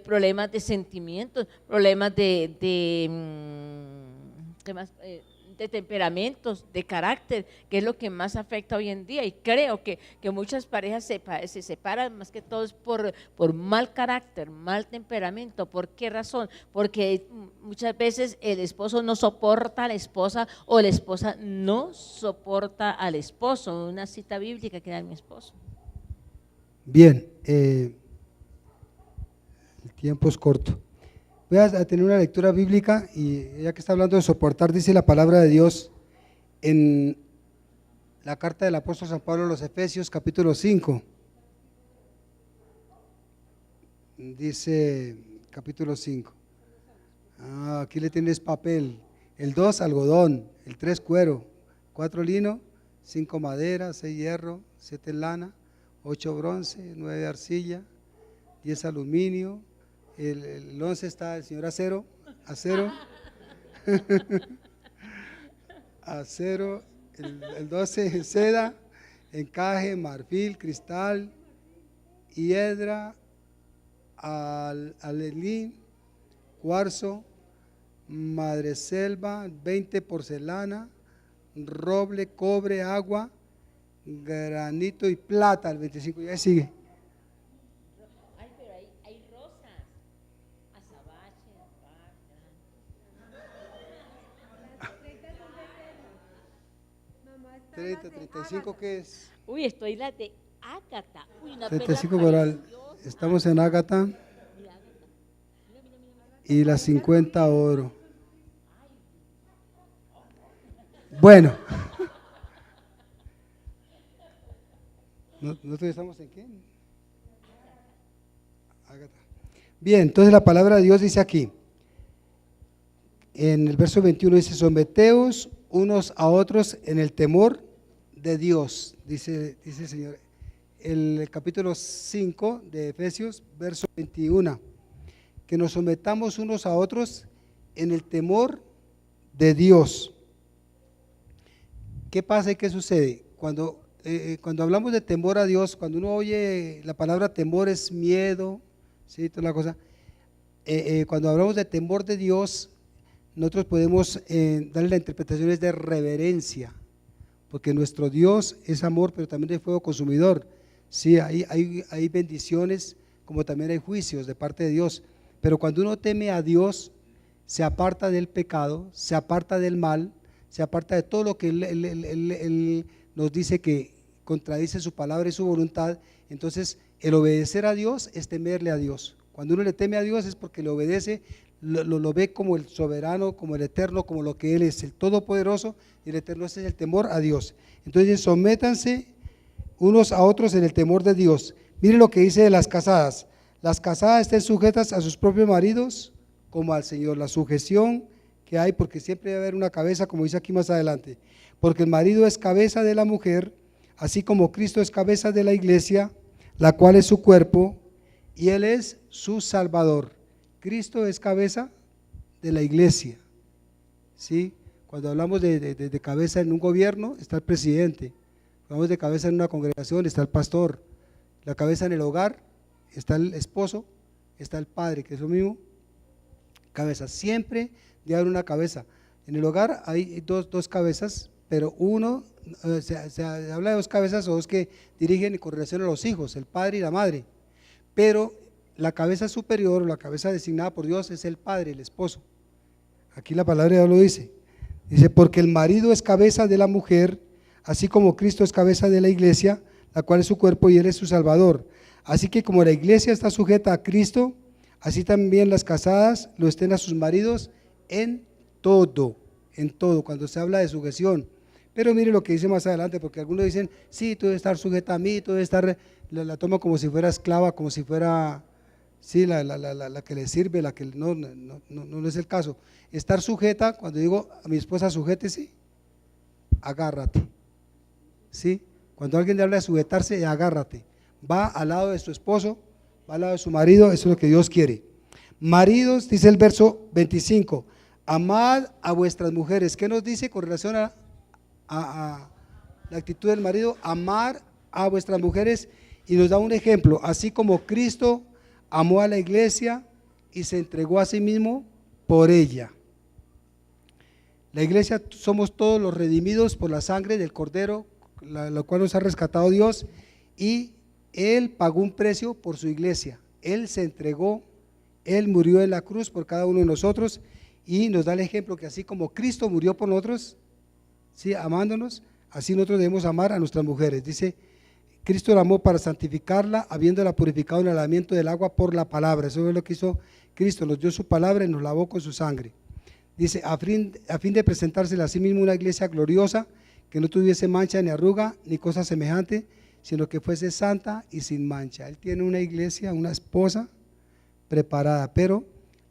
problemas de sentimientos, problemas ¿qué más? De temperamentos, de carácter, que es lo que más afecta hoy en día, y creo que muchas parejas se separan más que todo por mal carácter, mal temperamento. ¿Por qué razón? Porque muchas veces el esposo no soporta a la esposa o la esposa no soporta al esposo. Una cita bíblica que da mi esposo. Bien, el tiempo es corto. Voy a tener una lectura bíblica y ya que está hablando de soportar, dice la palabra de Dios en la carta del apóstol San Pablo a los Efesios, capítulo 5. Dice, capítulo 5. Aquí le tienes papel. El 2, algodón. El 3, cuero. 4, lino. 5, madera. 6, hierro. 7, lana. 8, bronce. 9, arcilla. 10, aluminio. El 11 está el señor acero, el 12 seda, encaje, marfil, cristal, hiedra, alelín, cuarzo, madreselva, 20 porcelana, roble, cobre, agua, granito y plata. El 25 ya sigue. Ay, pero hay rosas, azabache, albahaca. 30, 35, ¿qué es? Uy, estoy la de ágata. Uy, una 35 perla coral. preciosa. Estamos en ágata. Mira, ágata. Y las 50 oro. Bueno. ¿Nosotros estamos en qué? Ágata. Bien, entonces la palabra de Dios dice aquí, en el verso 21 dice, someteos unos a otros en el temor de Dios, dice el Señor. El capítulo 5 de Efesios, verso 21, que nos sometamos unos a otros en el temor de Dios. ¿Qué pasa y qué sucede? Cuando hablamos de temor a Dios, cuando uno oye la palabra temor es miedo, ¿sí? Toda la cosa. Cuando hablamos de temor de Dios, nosotros podemos darle la interpretación de reverencia, porque nuestro Dios es amor, pero también es fuego consumidor. Sí, hay bendiciones, como también hay juicios de parte de Dios, pero cuando uno teme a Dios, se aparta del pecado, se aparta del mal, se aparta de todo lo que Él nos dice que contradice su palabra y su voluntad. Entonces el obedecer a Dios es temerle a Dios. Cuando uno le teme a Dios es porque le obedece, lo ve como el soberano, como el eterno, como lo que Él es, el todopoderoso, y el eterno. Ese es el temor a Dios. Entonces sométanse unos a otros en el temor de Dios. Miren lo que dice de las casadas. Las casadas estén sujetas a sus propios maridos como al Señor. La sujeción que hay, porque siempre debe haber una cabeza, como dice aquí más adelante, porque el marido es cabeza de la mujer, así como Cristo es cabeza de la iglesia, la cual es su cuerpo, y Él es su Salvador. Cristo es cabeza de la iglesia, ¿sí? Cuando hablamos de cabeza en un gobierno, está el presidente. Hablamos de cabeza en una congregación, está el pastor. La cabeza en el hogar, está el esposo, está el padre, que es lo mismo. Cabeza, siempre debe haber una cabeza. En el hogar hay dos cabezas, pero uno, se habla de dos cabezas o dos que dirigen con relación a los hijos, el padre y la madre. Pero la cabeza superior, la cabeza designada por Dios es el padre, el esposo. Aquí la palabra ya lo dice. Dice, porque el marido es cabeza de la mujer, así como Cristo es cabeza de la iglesia, la cual es su cuerpo y Él es su Salvador. Así que como la iglesia está sujeta a Cristo, así también las casadas lo estén a sus maridos en todo, cuando se habla de sujeción. Pero mire lo que dice más adelante, porque algunos dicen, sí, tú debes estar sujeta a mí, tú debes estar, la toma como si fuera esclava, como si fuera, sí, la que le sirve, la que no es el caso. Estar sujeta, cuando digo a mi esposa sujétese, agárrate, ¿sí? Cuando alguien le habla de sujetarse, agárrate. Va al lado de su esposo, va al lado de su marido, eso es lo que Dios quiere. Maridos, dice el verso 25, amad a vuestras mujeres. ¿Qué nos dice con relación a la actitud del marido? Amar a vuestras mujeres, y nos da un ejemplo, así como Cristo amó a la iglesia y se entregó a sí mismo por ella. La iglesia somos todos los redimidos por la sangre del Cordero, la cual nos ha rescatado Dios, y Él pagó un precio por su iglesia. Él se entregó, Él murió en la cruz por cada uno de nosotros, y nos da el ejemplo que así como Cristo murió por nosotros, ¿sí?, amándonos, así nosotros debemos amar a nuestras mujeres. Dice, Cristo la amó para santificarla, habiéndola purificado en el lavamiento del agua por la palabra. Eso es lo que hizo Cristo, nos dio su palabra y nos lavó con su sangre. Dice, a fin de presentársela a sí mismo una iglesia gloriosa, que no tuviese mancha ni arruga ni cosa semejante, sino que fuese santa y sin mancha. Él tiene una iglesia, una esposa preparada, pero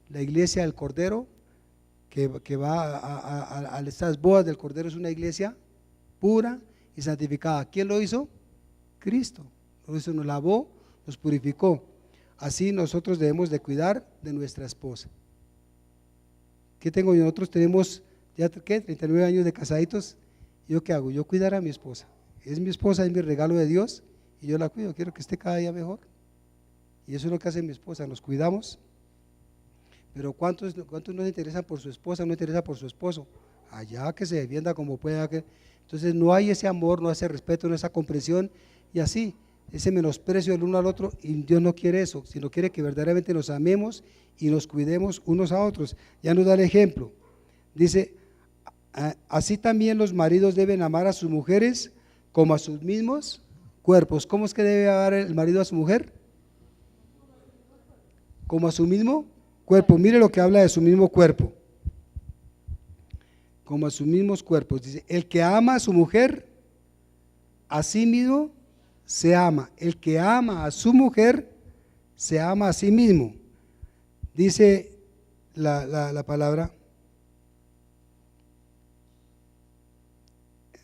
la iglesia del Cordero, que va a estas bodas del Cordero, es una iglesia pura y santificada. ¿Quién lo hizo? Cristo. Por eso nos lavó, nos purificó. Así nosotros debemos de cuidar de nuestra esposa. ¿Qué tengo yo? Nosotros tenemos ya, ¿qué? 39 años de casaditos. ¿Yo qué hago? Yo cuidar a mi esposa. Es mi esposa, es mi regalo de Dios, y yo la cuido, quiero que esté cada día mejor. Y eso es lo que hace mi esposa, nos cuidamos. Pero ¿cuántos nos interesan por su esposa, no interesa por su esposo? allá que se defienda como pueda. Entonces no hay ese amor, no hay ese respeto, no esa comprensión y así, ese menosprecio del uno al otro, y Dios no quiere eso, sino quiere que verdaderamente nos amemos y nos cuidemos unos a otros. Ya nos da el ejemplo, dice, así también los maridos deben amar a sus mujeres como a sus mismos cuerpos. ¿Cómo es que debe amar el marido a su mujer? Como a su mismo cuerpo. Mire lo que habla de su mismo cuerpo. Como a sus mismos cuerpos. Dice, el que ama a su mujer, a sí mismo se ama. El que ama a su mujer, se ama a sí mismo. Dice la palabra,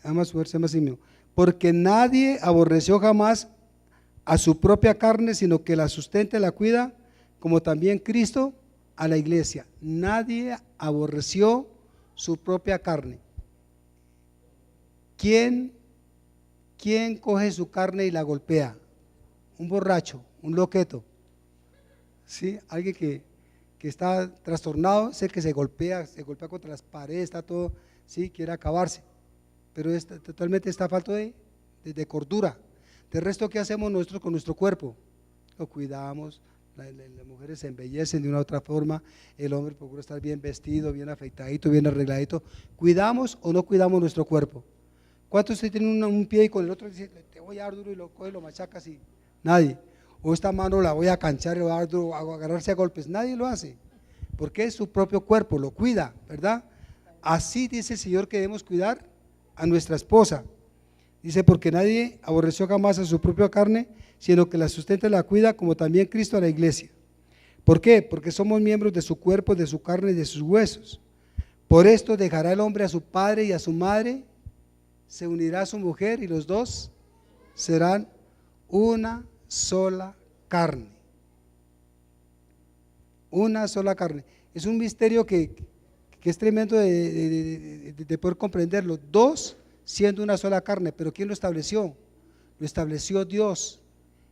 ama a su mujer, se ama a sí mismo. Porque nadie aborreció jamás a su propia carne, sino que la sustenta y la cuida, como también Cristo a la iglesia. Nadie aborreció su propia carne. ¿Quién coge su carne y la golpea? Un borracho, un loqueto, ¿sí? Alguien que está trastornado, es el que se golpea contra las paredes, está todo, ¿sí? Quiere acabarse, pero totalmente está falto de cordura. De resto, ¿qué hacemos nosotros con nuestro cuerpo? Lo cuidamos. Las mujeres se embellecen de una u otra forma, el hombre procura estar bien vestido, bien afeitadito, bien arregladito. ¿Cuidamos o no cuidamos nuestro cuerpo? ¿Cuántos se tienen un pie y con el otro dice, te voy a dar duro y lo coge y lo machaca así? Nadie. O esta mano la voy a canchar y lo voy a dar duro, a agarrarse a golpes. Nadie lo hace, porque es su propio cuerpo, lo cuida, ¿verdad? Así dice el Señor que debemos cuidar a nuestra esposa. Dice, porque nadie aborreció jamás a su propia carne, sino que la sustenta y la cuida, como también Cristo a la iglesia. ¿Por qué? Porque somos miembros de su cuerpo, de su carne y de sus huesos. Por esto dejará el hombre a su padre y a su madre, se unirá a su mujer y los dos serán una sola carne. Una sola carne. Es un misterio que es tremendo de poder comprenderlo. Dos siendo una sola carne, pero ¿quién lo estableció? Lo estableció Dios.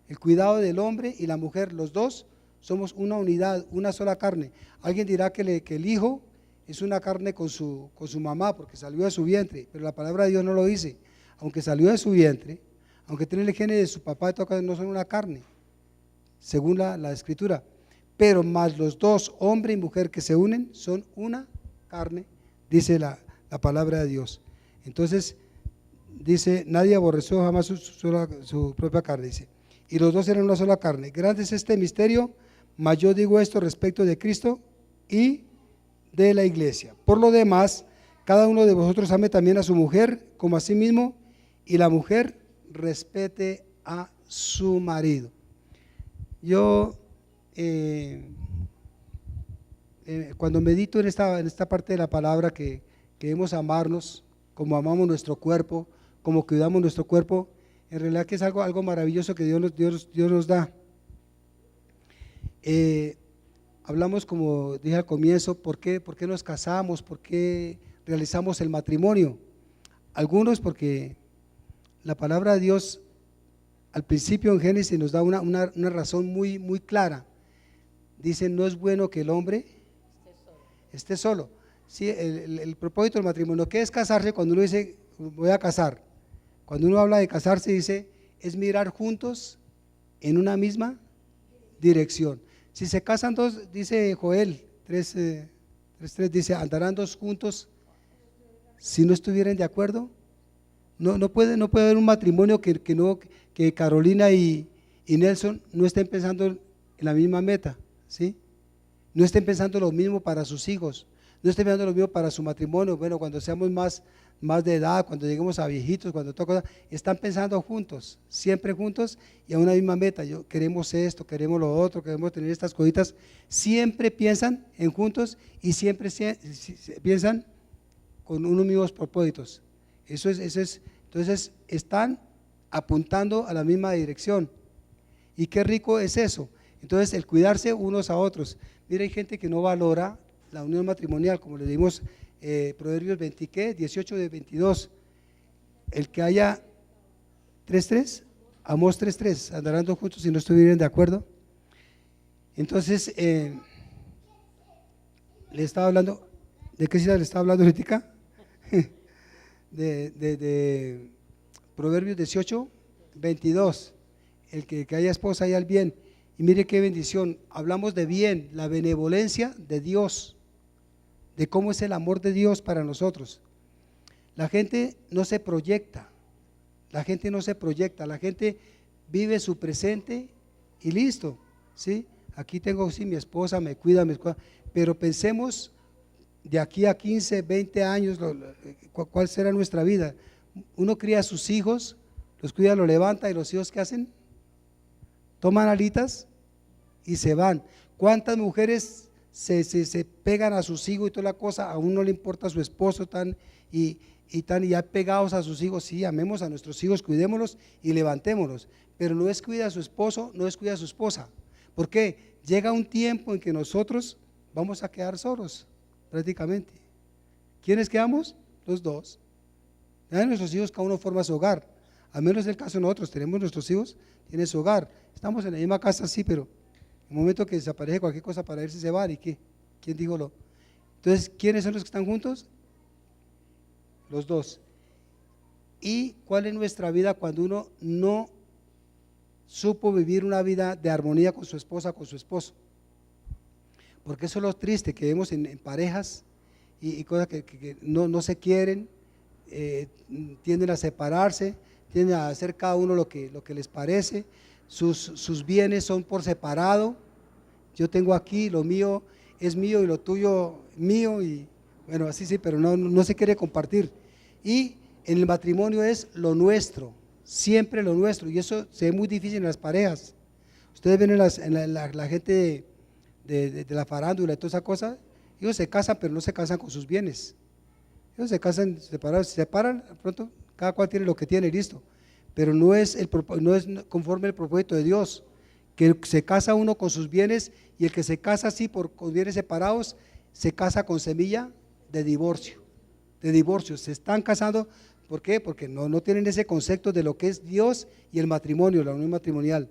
El cuidado del hombre y la mujer, los dos somos una unidad, una sola carne. Alguien dirá que el hijo es una carne con su mamá porque salió de su vientre, pero la palabra de Dios no lo dice. Aunque salió de su vientre, aunque tiene el genes de su papá, no son una carne, según la escritura. Pero más los dos, hombre y mujer que se unen, son una carne, dice la palabra de Dios. Entonces, dice, nadie aborreció jamás su propia carne, dice. Y los dos eran una sola carne. Grande es este misterio, mas yo digo esto respecto de Cristo y de la iglesia. Por lo demás, cada uno de vosotros ame también a su mujer como a sí mismo, y la mujer respete a su marido. Yo, cuando medito en esta parte de la palabra que debemos amarnos como amamos nuestro cuerpo, como cuidamos nuestro cuerpo, en realidad que es algo maravilloso que Dios nos da. Hablamos, como dije al comienzo, ¿por qué nos casamos? ¿Por qué realizamos el matrimonio? Algunos porque la palabra de Dios al principio en Génesis nos da una razón muy, muy clara. Dice, no es bueno que el hombre esté solo. Sí, el propósito del matrimonio, ¿qué es casarse? Cuando uno dice, voy a casar. Cuando uno habla de casarse, dice, es mirar juntos en una misma dirección. Si se casan dos, dice Joel 3:3, dice, andarán dos juntos si no estuvieran de acuerdo. No puede haber un matrimonio que Carolina y Nelson no estén pensando en la misma meta, ¿sí? No estén pensando lo mismo para sus hijos, no estén pensando lo mismo para su matrimonio. Bueno, cuando seamos más de edad, cuando lleguemos a viejitos, cuando toca, están pensando juntos, siempre juntos y a una misma meta. Queremos esto, queremos lo otro, queremos tener estas cositas. Siempre piensan en juntos y siempre piensan con unos mismos propósitos. Eso es, entonces están apuntando a la misma dirección. Y qué rico es eso. Entonces el cuidarse unos a otros. Mira, hay gente que no valora la unión matrimonial, como le dimos Proverbios 18 de 22. El que haya 3:3, Amós 3:3, andarán dos juntos si no estuvieran de acuerdo. Entonces, le estaba hablando, ¿de qué ciudad le estaba hablando ahorita? de Proverbios 18, 22. El que haya esposa haya el bien. Y mire qué bendición, hablamos de bien, la benevolencia de Dios, de cómo es el amor de Dios para nosotros. La gente no se proyecta, la gente no se proyecta, la gente vive su presente y listo, ¿sí? Aquí tengo, sí, mi esposa me cuida, pero pensemos de aquí a 15, 20 años, ¿cuál será nuestra vida? Uno cría a sus hijos, los cuida, los levanta, y los hijos ¿qué hacen? Toman alitas y se van. ¿Cuántas mujeres se pegan a sus hijos y toda la cosa? A uno no le importa a su esposo y ya pegados a sus hijos. Sí, amemos a nuestros hijos, cuidémoslos y levantémoslos, pero no es cuida a su esposo, no es cuida a su esposa. ¿Por qué? Llega un tiempo en que nosotros vamos a quedar solos prácticamente. ¿Quiénes quedamos? Los dos. Ya nuestros hijos, cada uno forma su hogar. Al menos es el caso de nosotros, tenemos nuestros hijos, tienen su hogar, estamos en la misma casa, sí, pero en el momento que desaparece cualquier cosa para irse se van. ¿Y qué? ¿Quién dijo lo? Entonces, ¿quiénes son los que están juntos? Los dos. ¿Y cuál es nuestra vida cuando uno no supo vivir una vida de armonía con su esposa, con su esposo? Porque eso es lo triste que vemos en parejas y cosas que no se quieren, tienden a separarse, tienden a hacer cada uno lo que les parece, sus bienes son por separado. Yo tengo aquí, lo mío es mío y lo tuyo mío, y bueno, así sí, pero no se quiere compartir. Y en el matrimonio es lo nuestro, siempre lo nuestro, y eso se ve muy difícil en las parejas. Ustedes ven en la gente de la farándula y toda esa cosa, ellos se casan, pero no se casan con sus bienes. Ellos se casan separados, se separan, pronto cada cual tiene lo que tiene y listo, pero no es conforme al propósito de Dios, que se casa uno con sus bienes, y el que se casa así con bienes separados, se casa con semilla de divorcio, se están casando. ¿Por qué? Porque no tienen ese concepto de lo que es Dios y el matrimonio, la unión matrimonial.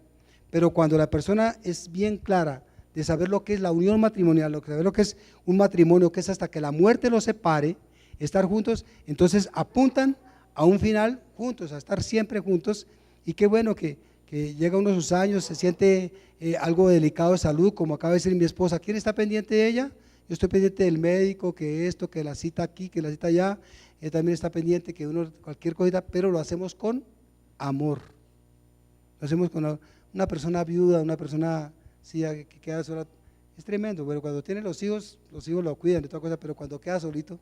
Pero cuando la persona es bien clara de saber lo que es la unión matrimonial, saber lo que es un matrimonio, que es hasta que la muerte los separe, estar juntos, entonces apuntan a un final juntos, a estar siempre juntos. Y qué bueno que llega uno a sus años, se siente algo delicado de salud, como acaba de decir mi esposa. ¿Quién está pendiente de ella? Yo estoy pendiente del médico, que esto, que la cita aquí, que la cita allá. Ella también está pendiente, que uno, cualquier cosita, pero lo hacemos con amor. Lo hacemos con una persona viuda, una persona sí, que queda sola. Es tremendo, pero cuando tiene los hijos lo cuidan de toda cosa, pero cuando queda solito,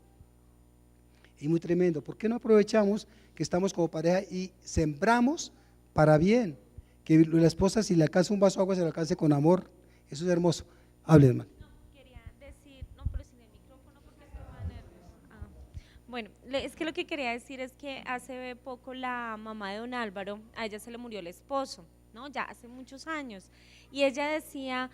es muy tremendo. ¿Por qué no aprovechamos que estamos como pareja y sembramos para bien? Que la esposa, si le alcanza un vaso de agua, se le alcance con amor. Eso es hermoso. Hable, hermano. Quería decir, no, pero sin el micrófono porque estaba nerviosa. Bueno, es que lo que quería decir es que hace poco la mamá de don Álvaro, a ella se le murió el esposo, ¿no? Ya hace muchos años, y ella decía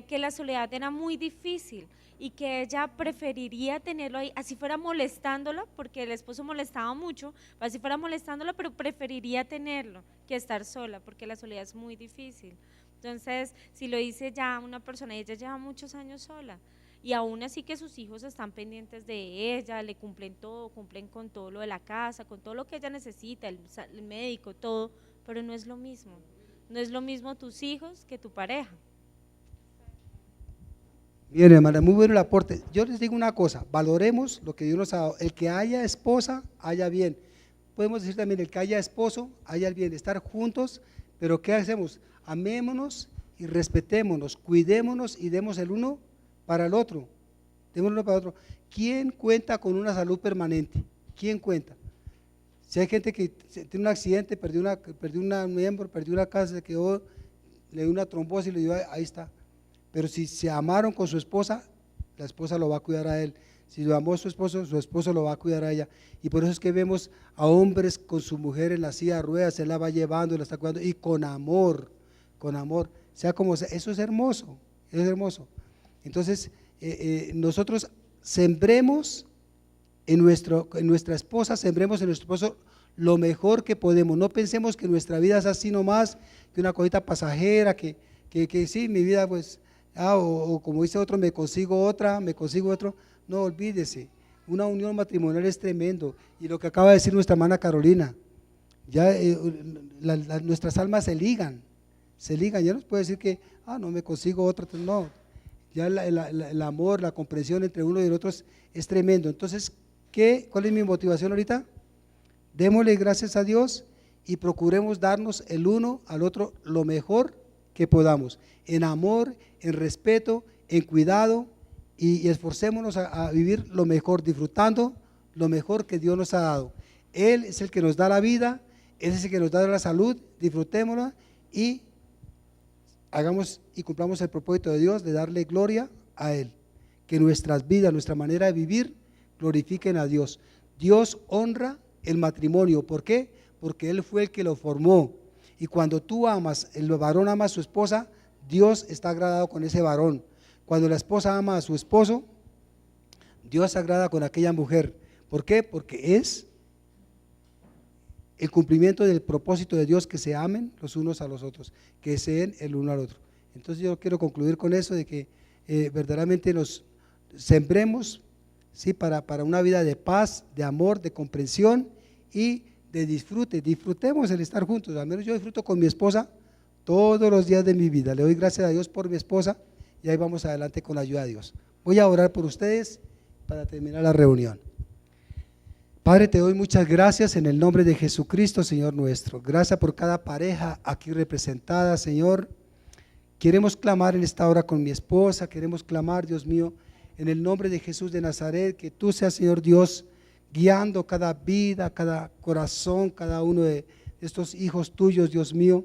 que la soledad era muy difícil y que ella preferiría tenerlo ahí, así fuera molestándolo, porque el esposo molestaba mucho, así fuera molestándolo, pero preferiría tenerlo que estar sola, porque la soledad es muy difícil. Entonces, si lo dice ya una persona, ella lleva muchos años sola, y aún así que sus hijos están pendientes de ella, le cumplen todo, cumplen con todo lo de la casa, con todo lo que ella necesita, el médico, todo, pero no es lo mismo. No es lo mismo tus hijos que tu pareja. Bien, hermana, muy bueno el aporte. Yo les digo una cosa, valoremos lo que Dios nos ha dado. El que haya esposa, haya bien. Podemos decir también, el que haya esposo, haya el bien. Estar juntos, pero ¿qué hacemos? Amémonos y respetémonos, cuidémonos y demos el uno para el otro. Demos el uno para el otro. ¿Quién cuenta con una salud permanente? ¿Quién cuenta? Si hay gente que tiene un accidente, perdió un miembro, perdió una casa, se quedó, le dio una trombosis, le dio, ahí está. Pero si se amaron con su esposa, la esposa lo va a cuidar a él. Si lo amó su esposo lo va a cuidar a ella. Y por eso es que vemos a hombres con su mujer en la silla de ruedas, se la va llevando, la está cuidando, y con amor, sea como sea. Eso es hermoso, es hermoso. Entonces, nosotros sembremos en nuestra esposa, sembremos en nuestro esposo lo mejor que podemos. No pensemos que nuestra vida es así nomás, que una cosita pasajera, que sí, mi vida pues, o como dice otro, me consigo otro. No, olvídese, Una unión matrimonial es tremendo. Y lo que acaba de decir nuestra hermana Carolina, ya nuestras almas se ligan, ya no se puede decir que, no me consigo otra, no, ya el amor, la comprensión entre uno y el otro es tremendo. Entonces, ¿cuál es mi motivación ahorita? Démosle gracias a Dios y procuremos darnos el uno al otro lo mejor que podamos, en amor, en respeto, en cuidado, y esforcémonos a vivir lo mejor, disfrutando lo mejor que Dios nos ha dado. Él es el que nos da la vida, Él es el que nos da la salud, disfrutémosla y hagamos y cumplamos el propósito de Dios de darle gloria a Él. Que nuestras vidas, nuestra manera de vivir glorifiquen a Dios. Dios honra el matrimonio. ¿Por qué? Porque Él fue el que lo formó. Y cuando tú amas, el varón ama a su esposa, Dios está agradado con ese varón. Cuando la esposa ama a su esposo, Dios se agrada con aquella mujer. ¿Por qué? Porque es el cumplimiento del propósito de Dios, que se amen los unos a los otros, que se den el uno al otro. Entonces yo quiero concluir con eso, de que verdaderamente nos sembremos, ¿sí?, para una vida de paz, de amor, de comprensión y de disfrute. Disfrutemos el estar juntos. Al menos yo disfruto con mi esposa todos los días de mi vida. Le doy gracias a Dios por mi esposa y ahí vamos adelante con la ayuda de Dios. Voy a orar por ustedes para terminar la reunión. Padre, te doy muchas gracias en el nombre de Jesucristo, Señor nuestro. Gracias por cada pareja aquí representada, Señor. Queremos clamar en esta hora con mi esposa, queremos clamar, Dios mío, en el nombre de Jesús de Nazaret, que tú seas, Señor Dios, guiando cada vida, cada corazón, cada uno de estos hijos tuyos, Dios mío,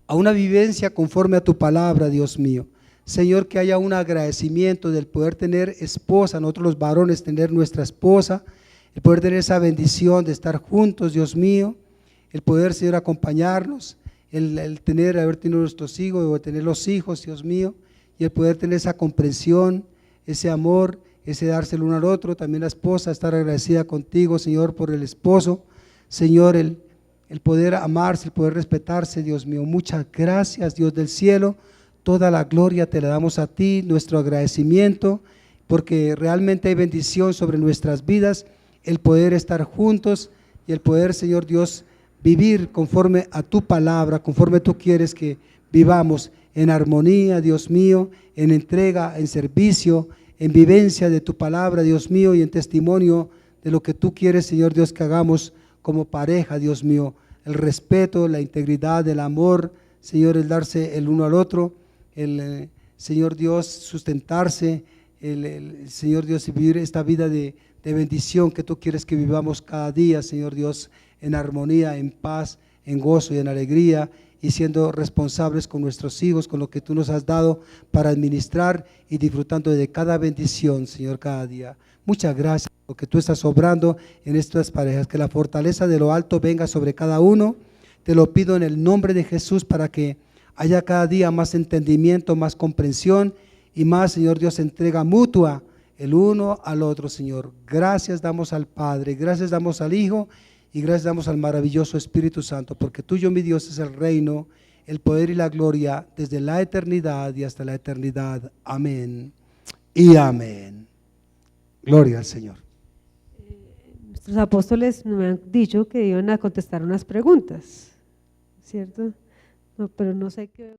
a una vivencia conforme a tu palabra, Dios mío. Señor, que haya un agradecimiento del poder tener esposa, nosotros los varones tener nuestra esposa, el poder tener esa bendición de estar juntos, Dios mío, el poder, Señor, acompañarnos, el haber tenido nuestros hijos, o tener los hijos, Dios mío, y el poder tener esa comprensión, ese amor, ese darse el uno al otro. También la esposa, estar agradecida contigo, Señor, por el esposo, Señor, el poder amarse, el poder respetarse, Dios mío. Muchas gracias, Dios del cielo. Toda la gloria te la damos a ti, nuestro agradecimiento, porque realmente hay bendición sobre nuestras vidas, el poder estar juntos y el poder, Señor Dios, vivir conforme a tu palabra, conforme tú quieres que vivamos, en armonía, Dios mío, en entrega, en servicio, en vivencia de tu palabra, Dios mío, y en testimonio de lo que tú quieres, Señor Dios, que hagamos como pareja, Dios mío, el respeto, la integridad, el amor, Señor, el darse el uno al otro, el Señor Dios, sustentarse, el Señor Dios, vivir esta vida de bendición que tú quieres que vivamos cada día, Señor Dios, en armonía, en paz, en gozo y en alegría, y siendo responsables con nuestros hijos, con lo que tú nos has dado para administrar y disfrutando de cada bendición, Señor, cada día. Muchas gracias por lo que tú estás obrando en estas parejas, que la fortaleza de lo alto venga sobre cada uno. Te lo pido en el nombre de Jesús, para que haya cada día más entendimiento, más comprensión y más, Señor Dios, entrega mutua el uno al otro, Señor. Gracias damos al Padre, gracias damos al Hijo y gracias damos al maravilloso Espíritu Santo, porque tuyo, mi Dios, es el reino, el poder y la gloria desde la eternidad y hasta la eternidad. Amén y amén. Gloria al Señor. Nuestros apóstoles me han dicho que iban a contestar unas preguntas, ¿cierto? No, pero no sé qué.